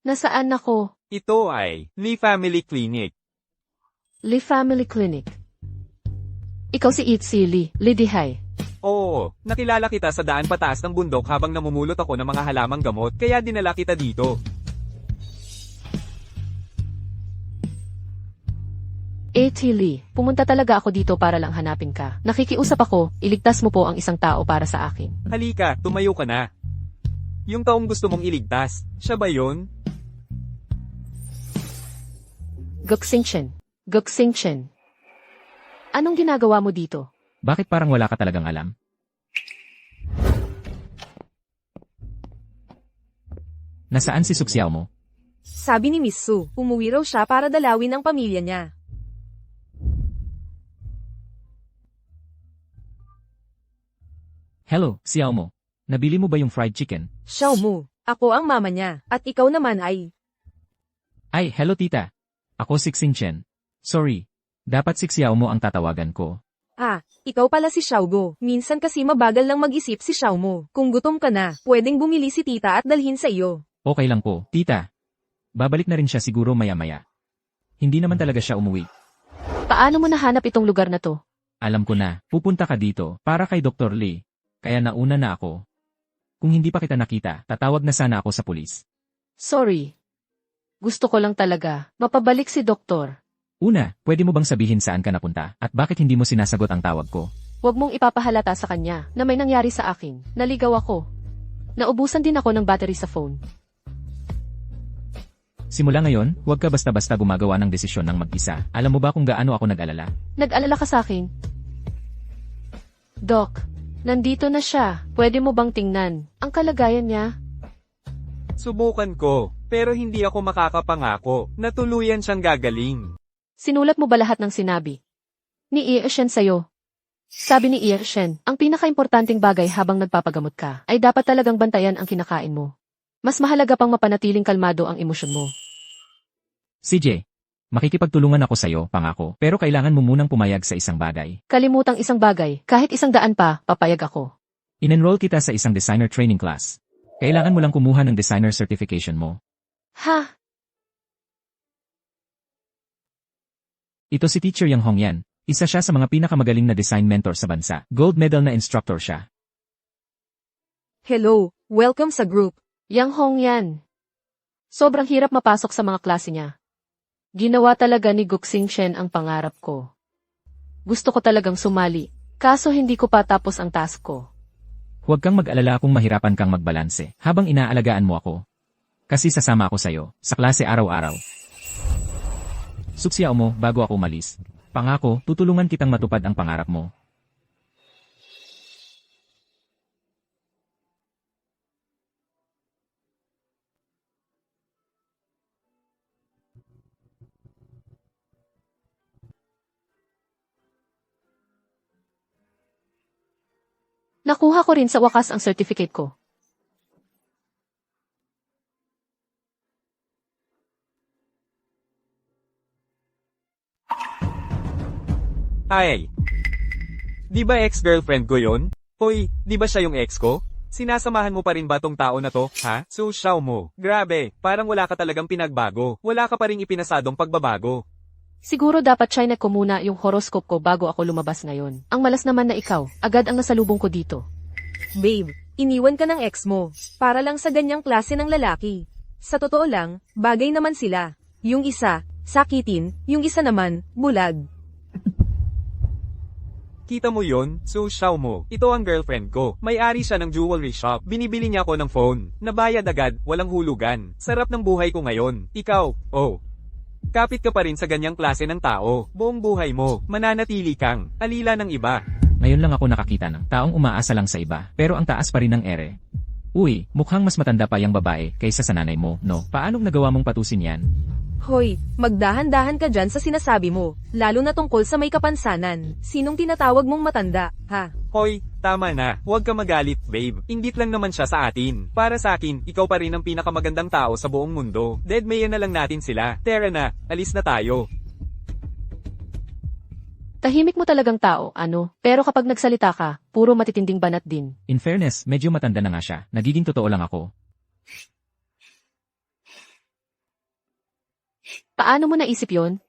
Speaker 3: Nasaan ako?
Speaker 2: Ito ay Lee Family Clinic.
Speaker 3: Lee Family Clinic. Ikaw si Itzy Lee, Lidihay.
Speaker 2: Oo, nakilala kita sa daan pataas ng bundok habang namumulot ako ng mga halamang gamot, kaya dinala kita dito.
Speaker 3: A.T. Lee, pumunta talaga ako dito para lang hanapin ka. Nakikiusap ako, iligtas mo po ang isang tao para sa akin.
Speaker 2: Halika, tumayo ka na. Yung taong gusto mong iligtas, siya ba yun?
Speaker 3: Guxing Chen. Guxing Chen. Anong ginagawa mo dito?
Speaker 4: Bakit parang wala ka talagang alam? Nasaan si Suxiao mo?
Speaker 1: Sabi ni Miss Su, umuwi raw siya para dalawin ang pamilya niya.
Speaker 4: Hello, Xiao mo. Nabili mo ba yung fried chicken?
Speaker 1: Xiao Mu, ako ang mama niya, at ikaw naman ay...
Speaker 4: Ay, hello tita. Ako si Xing Chen. Sorry. Dapat si Xiao mo ang tatawagan ko.
Speaker 1: Ah, ikaw pala si Xiao Go. Minsan kasi mabagal lang mag-isip si Xiao Mu. Kung gutom ka na, pwedeng bumili si tita at dalhin sa iyo.
Speaker 4: Okay lang po, tita. Babalik na rin siya siguro maya-maya. Hindi naman talaga siya umuwi.
Speaker 3: Paano mo nahanap itong lugar na to?
Speaker 4: Alam ko na, pupunta ka dito para kay Dr. Lee. Kaya nauna na ako. Kung hindi pa kita nakita, tatawag na sana ako sa pulis.
Speaker 3: Sorry. Gusto ko lang talaga, mapabalik si doktor.
Speaker 4: Una, pwede mo bang sabihin saan ka napunta at bakit hindi mo sinasagot ang tawag ko?
Speaker 3: Huwag mong ipapahalata sa kanya na may nangyari sa akin. Naligaw ako. Naubusan din ako ng battery sa phone.
Speaker 4: Simula ngayon, huwag ka basta-basta gumagawa ng desisyon ng mag-isa. Alam mo ba kung gaano ako nag-alala?
Speaker 3: Nag-alala ka sa akin? Doc, nandito na siya. Pwede mo bang tingnan ang kalagayan niya?
Speaker 2: Subukan ko, pero hindi ako makakapangako na tuluyan siyang gagaling.
Speaker 3: Sinulat mo ba lahat ng sinabi ni Shen sa'yo? Sabi ni Shen, ang pinaka-importanting bagay habang nagpapagamot ka ay dapat talagang bantayan ang kinakain mo. Mas mahalaga pang mapanatiling kalmado ang emosyon mo.
Speaker 4: CJ, makikipagtulungan ako sa'yo, pangako, pero kailangan mo munang pumayag sa isang bagay.
Speaker 3: Kalimutang isang bagay, kahit 100 pa, papayag ako.
Speaker 4: In-enroll kita sa isang designer training class. Kailangan mo lang kumuha ng designer certification mo.
Speaker 3: Ha?
Speaker 4: Ito si Teacher Yang Hongyan. Isa siya sa mga pinakamagaling na design mentor sa bansa. Gold medal na instructor siya.
Speaker 1: Hello, welcome sa group.
Speaker 3: Yang Hongyan. Sobrang hirap mapasok sa mga klase niya. Ginawa talaga ni Guxing Chen ang pangarap ko. Gusto ko talagang sumali, kaso hindi ko pa tapos ang task ko.
Speaker 4: Huwag kang mag-alala kung mahirapan kang magbalanse habang inaalagaan mo ako. Kasi sasama ako sa'yo, sa klase araw-araw. Suksiao mo bago ako umalis. Pangako, tutulungan kitang matupad ang pangarap mo.
Speaker 3: Nakuha ko rin sa wakas ang certificate ko.
Speaker 2: Ay! Di ba ex-girlfriend ko yon? Hoy, di ba siya yung ex ko? Sinasamahan mo pa rin ba tong tao na to, ha? So, Xiao mo. Grabe, parang wala ka talagang pinagbago. Wala ka pa rin ipinasadong pagbabago.
Speaker 3: Siguro dapat chinek ko muna yung horoscope ko bago ako lumabas ngayon. Ang malas naman na ikaw, agad ang nasalubong ko dito.
Speaker 1: Babe, iniwan ka ng ex mo, para lang sa ganyang klase ng lalaki. Sa totoo lang, bagay naman sila. Yung isa, sakitin, yung isa naman, bulag.
Speaker 2: Kita mo yon? So, Xiao mo. Ito ang girlfriend ko. May-ari siya ng jewelry shop. Binibili niya ako ng phone. Nabayad agad, walang hulugan. Sarap ng buhay ko ngayon. Ikaw, oh. Kapit ka pa rin sa ganyang klase ng tao. Buong buhay mo, mananatili kang alila ng iba.
Speaker 4: Ngayon lang ako nakakita ng taong umaasa lang sa iba, pero ang taas pa rin ng ere. Uy, mukhang mas matanda pa yung babae kaysa sa nanay mo, no? Paanong nagawa mong patusin yan?
Speaker 1: Hoy, magdahan-dahan ka dyan sa sinasabi mo, lalo na tungkol sa may kapansanan. Sinong tinatawag mong matanda, ha?
Speaker 2: Hoy, tama na. Huwag ka magalit, babe. Ingit lang naman siya sa atin. Para sa akin, ikaw pa rin ang pinakamagandang tao sa buong mundo. Deadmayan na lang natin sila. Tara na, alis na tayo.
Speaker 3: Tahimik mo talagang tao, ano? Pero kapag nagsalita ka, puro matitinding banat din.
Speaker 4: In fairness, medyo matanda na nga siya. Nagiging totoo lang ako.
Speaker 3: Paano mo naisip yon?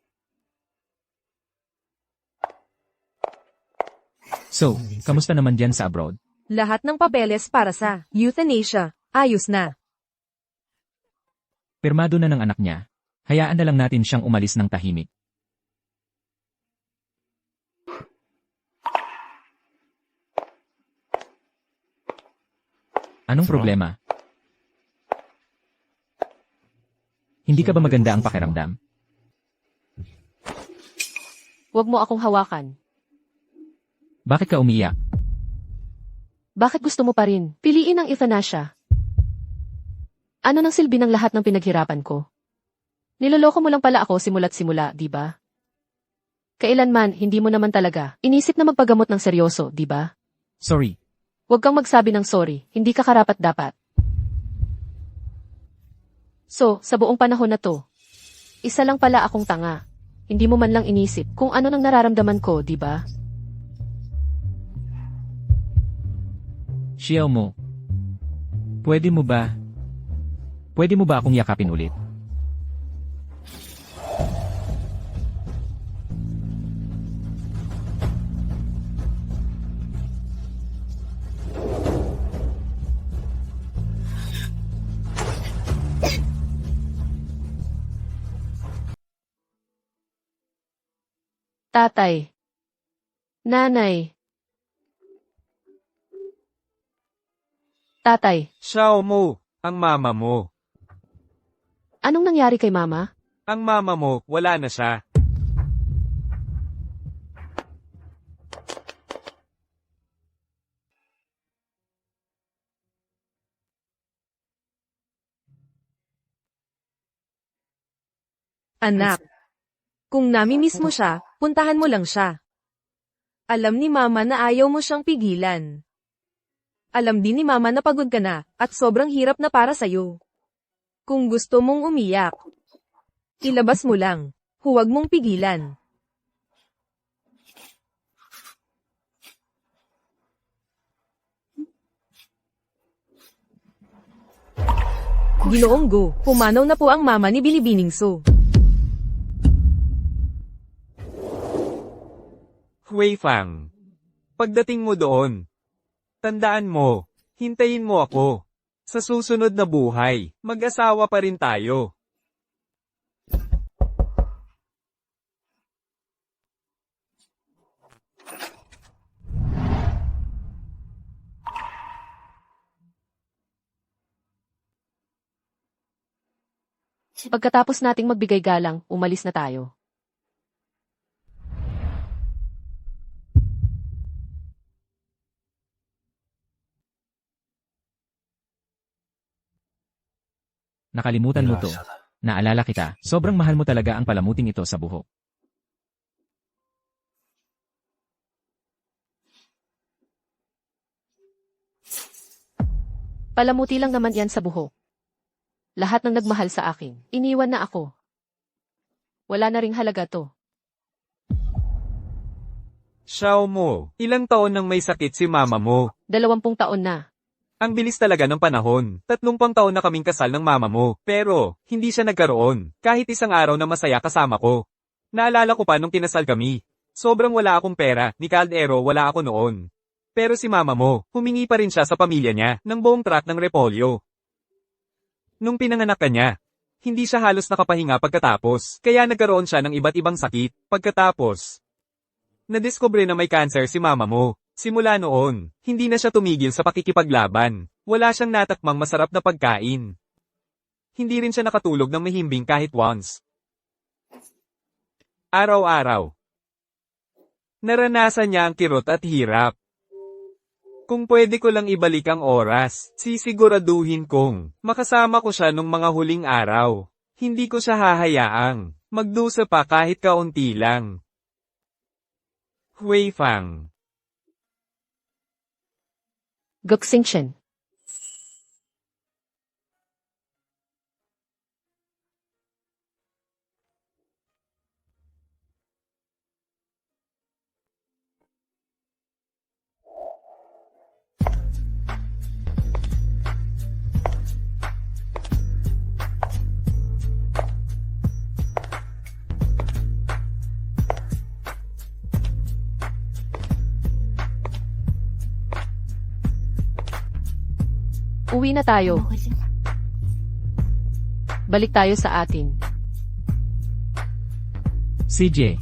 Speaker 4: So, kamusta naman diyan sa abroad?
Speaker 1: Lahat ng papeles para sa euthanasia. Ayos na.
Speaker 4: Pirmado na ng anak niya. Hayaan na lang natin siyang umalis ng tahimik. Anong problema? Hindi ka ba maganda ang pakiramdam?
Speaker 3: Huwag mo akong hawakan.
Speaker 4: Bakit ka umiyak?
Speaker 3: Bakit gusto mo pa rin? Piliin ang euthanasia. Ano nang silbi ng lahat ng pinaghirapan ko? Niloloko mo lang pala ako simula't simula, di ba? Kailanman, hindi mo naman talaga. Inisip na magpagamot ng seryoso, di ba?
Speaker 4: Sorry.
Speaker 3: Huwag kang magsabi ng sorry, hindi ka karapat-dapat. So, sa buong panahon na to, isa lang pala akong tanga. Hindi mo man lang inisip kung ano nang nararamdaman ko, di ba?
Speaker 4: Xiao mo. Pwede mo ba akong yakapin ulit?
Speaker 3: Tatay. Nanay. Tatay,
Speaker 2: Xiao mo, ang mama mo.
Speaker 3: anong nangyari kay mama?
Speaker 2: Ang mama mo, wala na siya.
Speaker 1: Anak. Kung namimiss mo siya, puntahan mo lang siya. Alam ni mama na ayaw mo siyang pigilan. Alam din ni mama na pagod ka na, at sobrang hirap na para sa'yo. Kung gusto mong umiyak, ilabas mo lang. Huwag mong pigilan. Ginoong Go, pumanaw na po ang mama ni Binibining Su.
Speaker 2: Hui Fang. Pagdating mo doon, tandaan mo, hintayin mo ako. Sa susunod na buhay, mag-asawa pa rin tayo.
Speaker 3: Pagkatapos nating magbigay galang, umalis na tayo.
Speaker 4: Nakalimutan mo to. Naalala kita, sobrang mahal mo talaga ang palamuting ito sa buhok.
Speaker 3: Palamuti lang naman yan sa buhok. Lahat ng nagmahal sa akin, iniwan na ako. Wala na ring halaga to.
Speaker 2: Xiao mo, ilang taon nang may sakit si mama mo?
Speaker 3: 20 taon na.
Speaker 2: Ang bilis talaga ng panahon. 30 taon na kaming kasal ng mama mo. Pero, hindi siya nagkaroon. Kahit isang araw na masaya kasama ko. Naalala ko pa nung kinasal kami. Sobrang wala akong pera, ni Caldero wala ako noon. Pero si mama mo, humingi pa rin siya sa pamilya niya ng buong truck ng repolyo. Nung pinanganak ka niya, hindi siya halos nakapahinga pagkatapos. Kaya nagkaroon siya ng iba't ibang sakit. Pagkatapos, nadiskubre na may cancer si mama mo. Simula noon, hindi na siya tumigil sa pakikipaglaban. Wala siyang natakmang masarap na pagkain. Hindi rin siya nakatulog ng mahimbing kahit once. Araw-araw. Naranasan niya ang kirot at hirap. Kung pwede ko lang ibalik ang oras, sisiguraduhin kong makasama ko siya nung mga huling araw. Hindi ko siya hahayaang magdusa pa kahit kaunti lang. Hui Fang.
Speaker 3: Guxingchen. Uwi na tayo. Balik tayo sa atin.
Speaker 4: CJ.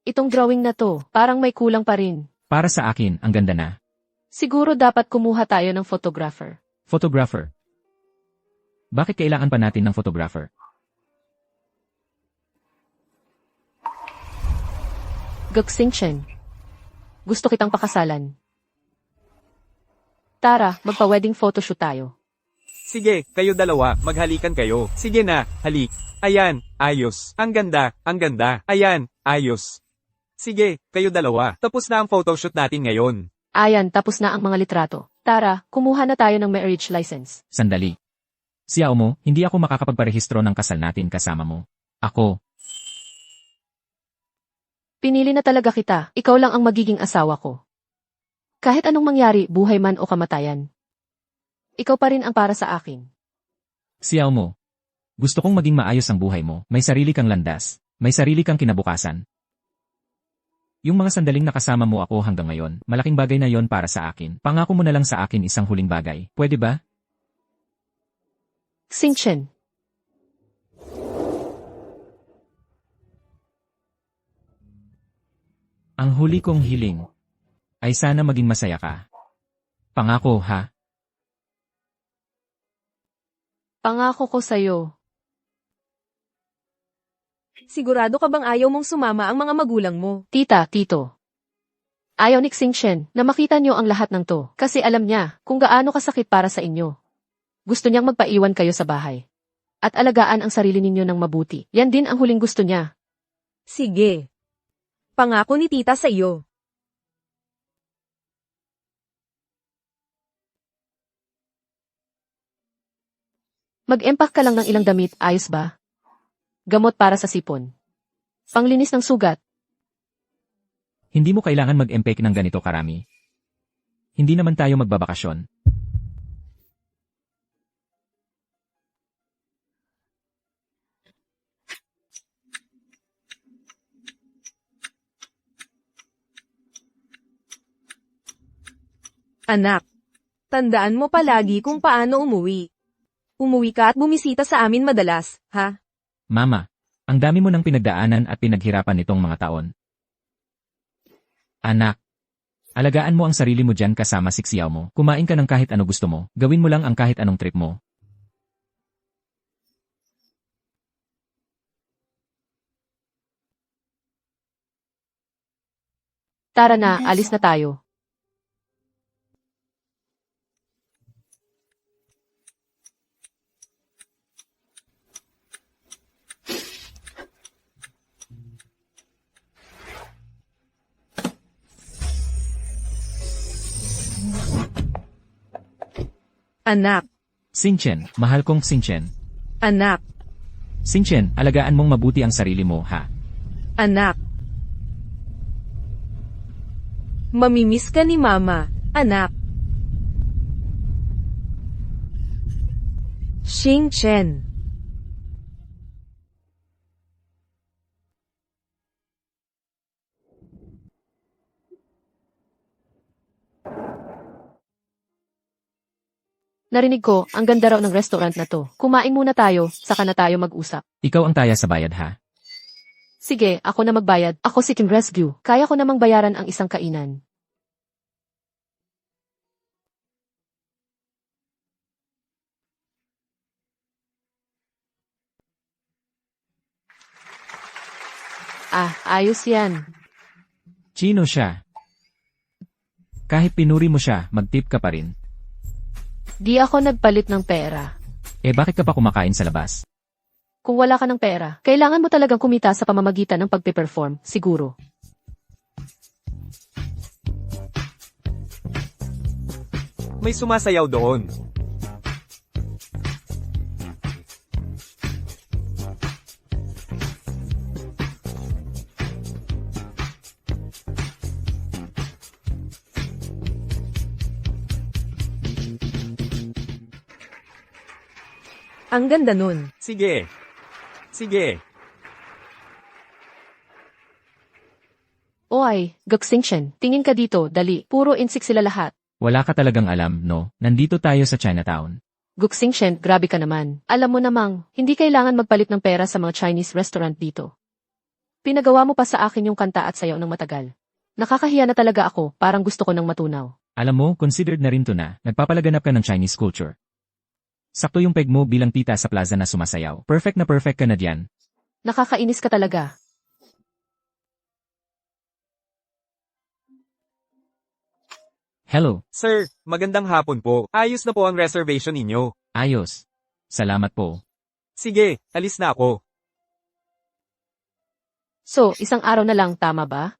Speaker 3: Itong drawing na to, parang may kulang pa rin.
Speaker 4: Para sa akin, ang ganda na.
Speaker 3: Siguro dapat kumuha tayo ng photographer.
Speaker 4: Photographer. Bakit kailangan pa natin ng photographer?
Speaker 3: Guxingchen. Gusto kitang pakasalan. Tara, magpa-wedding photoshoot tayo.
Speaker 2: Sige, kayo dalawa, maghalikan kayo. Sige na, halik. Ayan, ayos. Ang ganda, ang ganda. Ayan, ayos. Sige, kayo dalawa. Tapos na ang photoshoot natin ngayon.
Speaker 3: Ayan, tapos na ang mga litrato. Tara, kumuha na tayo ng marriage license.
Speaker 4: Sandali. Siyaw mo, hindi ako makakapagparehistro ng kasal natin kasama mo. Ako.
Speaker 3: Pinili na talaga kita, ikaw lang ang magiging asawa ko. Kahit anong mangyari, buhay man o kamatayan. Ikaw pa rin ang para sa akin.
Speaker 4: Siyaw mo. Gusto kong maging maayos ang buhay mo, may sarili kang landas, may sarili kang kinabukasan. Yung mga sandaling nakasama mo ako hanggang ngayon, malaking bagay na yon para sa akin. Pangako mo na lang sa akin isang huling bagay, pwede ba?
Speaker 3: Xingchen.
Speaker 4: Ang huli kong hiling ay sana maging masaya ka. Pangako ha?
Speaker 3: Pangako ko sa'yo.
Speaker 1: Sigurado ka bang ayaw mong sumama ang mga magulang mo?
Speaker 3: Tita, tito. Ayaw ni Xingchen na makita niyo ang lahat ng to kasi alam niya kung gaano kasakit para sa inyo. Gusto niyang magpaiwan kayo sa bahay. At alagaan ang sarili ninyo ng mabuti. Yan din ang huling gusto niya.
Speaker 1: Sige. Pangako ni tita sa iyo.
Speaker 3: Mag-empack ka lang ng ilang damit, ayos ba? Gamot para sa sipon. Panglinis ng sugat.
Speaker 4: Hindi mo kailangan mag-empake ng ganito karami. Hindi naman tayo magbabakasyon.
Speaker 1: Anak, tandaan mo palagi kung paano umuwi. Umuwi ka at bumisita sa amin madalas, ha?
Speaker 4: Mama, ang dami mo ng pinagdaanan at pinaghirapan nitong mga taon. Anak, alagaan mo ang sarili mo dyan kasama si Xiao mo. Kumain ka ng kahit ano gusto mo. Gawin mo lang ang kahit anong trip mo.
Speaker 3: Tara na, alis na tayo.
Speaker 1: Anak,
Speaker 4: Xingchen, mahal kong Xingchen.
Speaker 1: anak,
Speaker 4: Xingchen, alagaan mong mabuti ang sarili mo, ha?
Speaker 1: anak. Mamimiss ka ni mama, anak. Xingchen.
Speaker 3: Narinig ko, ang ganda raw ng restaurant na to. Kumain muna tayo, saka na tayo mag-usap.
Speaker 4: Ikaw ang taya sa bayad, ha?
Speaker 3: Sige, ako na magbayad. Ako si Kim Rescue. Kaya ko namang bayaran ang isang kainan. Ayos yan.
Speaker 4: Chino siya. Kahit pinuri mo siya, mag-tip ka pa rin.
Speaker 3: Di ako nagpalit ng pera.
Speaker 4: Bakit ka pa kumakain sa labas?
Speaker 3: Kung wala ka ng pera, kailangan mo talagang kumita sa pamamagitan ng pagpe-perform, siguro.
Speaker 2: May sumasayaw doon.
Speaker 1: Ang ganda nun.
Speaker 2: Sige. Sige.
Speaker 3: Oy, Guxingshen, tingin ka dito, dali. Puro insik sila lahat.
Speaker 4: Wala ka talagang alam, no? Nandito tayo sa Chinatown.
Speaker 3: Guxingshen, grabe ka naman. Alam mo namang, hindi kailangan magpalit ng pera sa mga Chinese restaurant dito. Pinagawa mo pa sa akin yung kanta at sayaw ng matagal. Nakakahiya na talaga ako, parang gusto ko ng matunaw.
Speaker 4: Alam mo, considered na rin to na, nagpapalaganap ka ng Chinese culture. Sakto yung peg mo bilang tita sa plaza na sumasayaw. Perfect ka na diyan.
Speaker 3: Nakakainis ka talaga.
Speaker 2: Hello. Sir, magandang hapon po. Ayos na po ang reservation ninyo.
Speaker 4: Ayos. Salamat po.
Speaker 2: Sige, alis na ako.
Speaker 3: So, isang araw na lang, tama ba?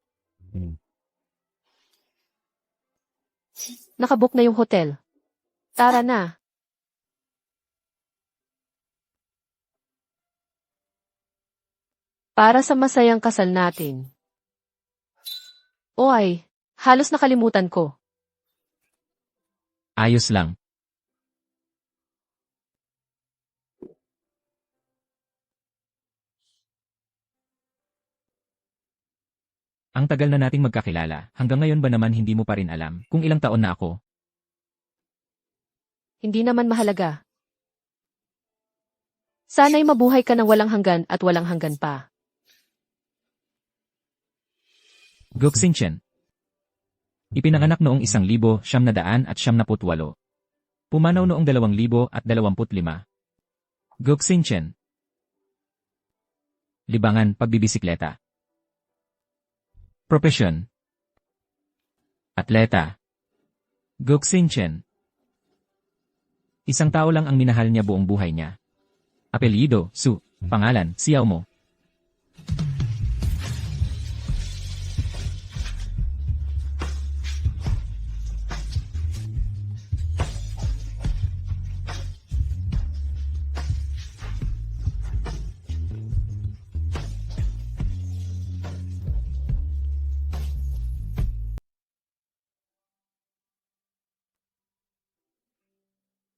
Speaker 3: Nakabook na yung hotel. Tara na. Para sa masayang kasal natin. Oy, halos nakalimutan ko.
Speaker 4: Ayos lang. Ang tagal na nating magkakilala, hanggang ngayon ba naman hindi mo pa rin alam kung ilang taon na ako?
Speaker 3: Hindi naman mahalaga. Sana'y mabuhay ka ng walang hanggan at walang hanggan pa.
Speaker 4: Guxingshen. Ipinanganak noong 1978. Pumanaw noong 2025. Guxingshen. Libangan, pagbibisikleta. Propesyon. Atleta. Guxingshen. Isang tao lang ang minahal niya buong buhay niya. Apelyido, Su. Pangalan, Xiao Mo.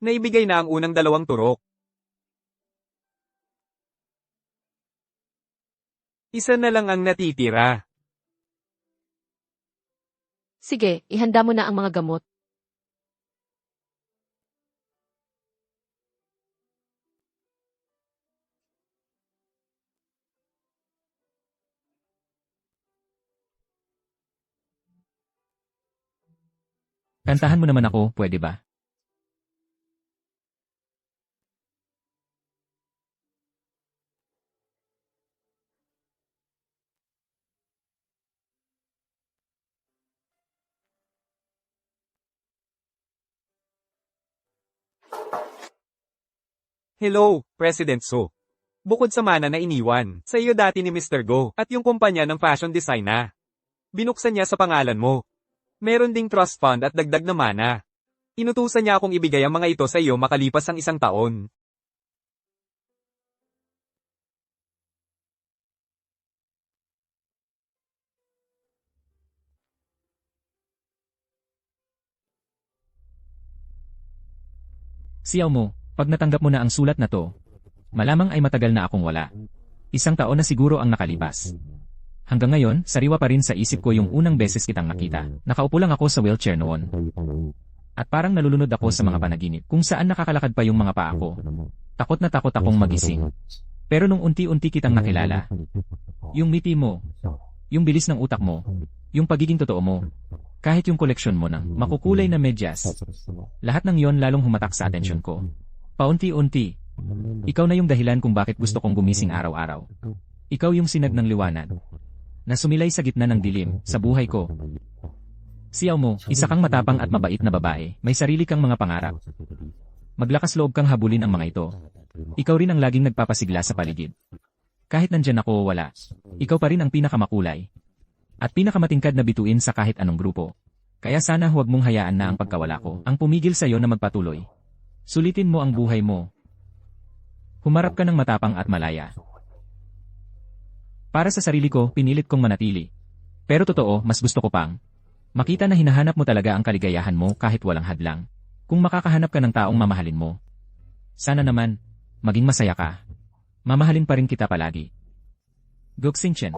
Speaker 2: Naibigay na ang unang 2 turok. Isa na lang ang natitira.
Speaker 3: Sige, ihanda mo na ang mga gamot.
Speaker 4: Kantahan mo naman ako, pwede ba?
Speaker 2: Hello, President So. Bukod sa mana na iniwan, sa iyo dati ni Mr. Go at yung kumpanya ng fashion design na. Binuksan niya sa pangalan mo. Meron ding trust fund at dagdag na mana. Inutusan niya akong ibigay ang mga ito sa iyo makalipas ang 1 taon.
Speaker 4: Xiao Mo, pag natanggap mo na ang sulat na to, malamang ay matagal na akong wala. 1 taon na siguro ang nakalipas. Hanggang ngayon, sariwa pa rin sa isip ko yung unang beses kitang nakita. Nakaupo lang ako sa wheelchair noon. At parang nalulunod ako sa mga panaginip kung saan nakakalakad pa yung mga paa ko. Takot na takot akong magising. Pero nung unti-unti kitang nakilala, yung ngiti mo, yung bilis ng utak mo, yung pagiging totoo mo, kahit yung koleksyon mo ng makukulay na medyas, lahat ng yon lalong humatak sa atensyon ko. Paunti-unti, ikaw na yung dahilan kung bakit gusto kong gumising araw-araw. Ikaw yung sinag ng liwanag. na sumilay sa gitna ng dilim, sa buhay ko. Xiao Mo, isa kang matapang at mabait na babae, may sarili kang mga pangarap. Maglakas loob kang habulin ang mga ito. Ikaw rin ang laging nagpapasigla sa paligid. Kahit nandyan ako o wala, ikaw pa rin ang pinakamakulay. At pinakamatingkad na bituin sa kahit anong grupo. Kaya sana huwag mong hayaan na ang pagkawala ko ang pumigil sa'yo na magpatuloy. Sulitin mo ang buhay mo. Humarap ka ng matapang at malaya. Para sa sarili ko, pinilit kong manatili. Pero totoo, mas gusto ko pang makita na hinahanap mo talaga ang kaligayahan mo kahit walang hadlang. Kung makakahanap ka ng taong mamahalin mo. Sana naman, maging masaya ka. Mamahalin pa rin kita palagi. Guxingchen.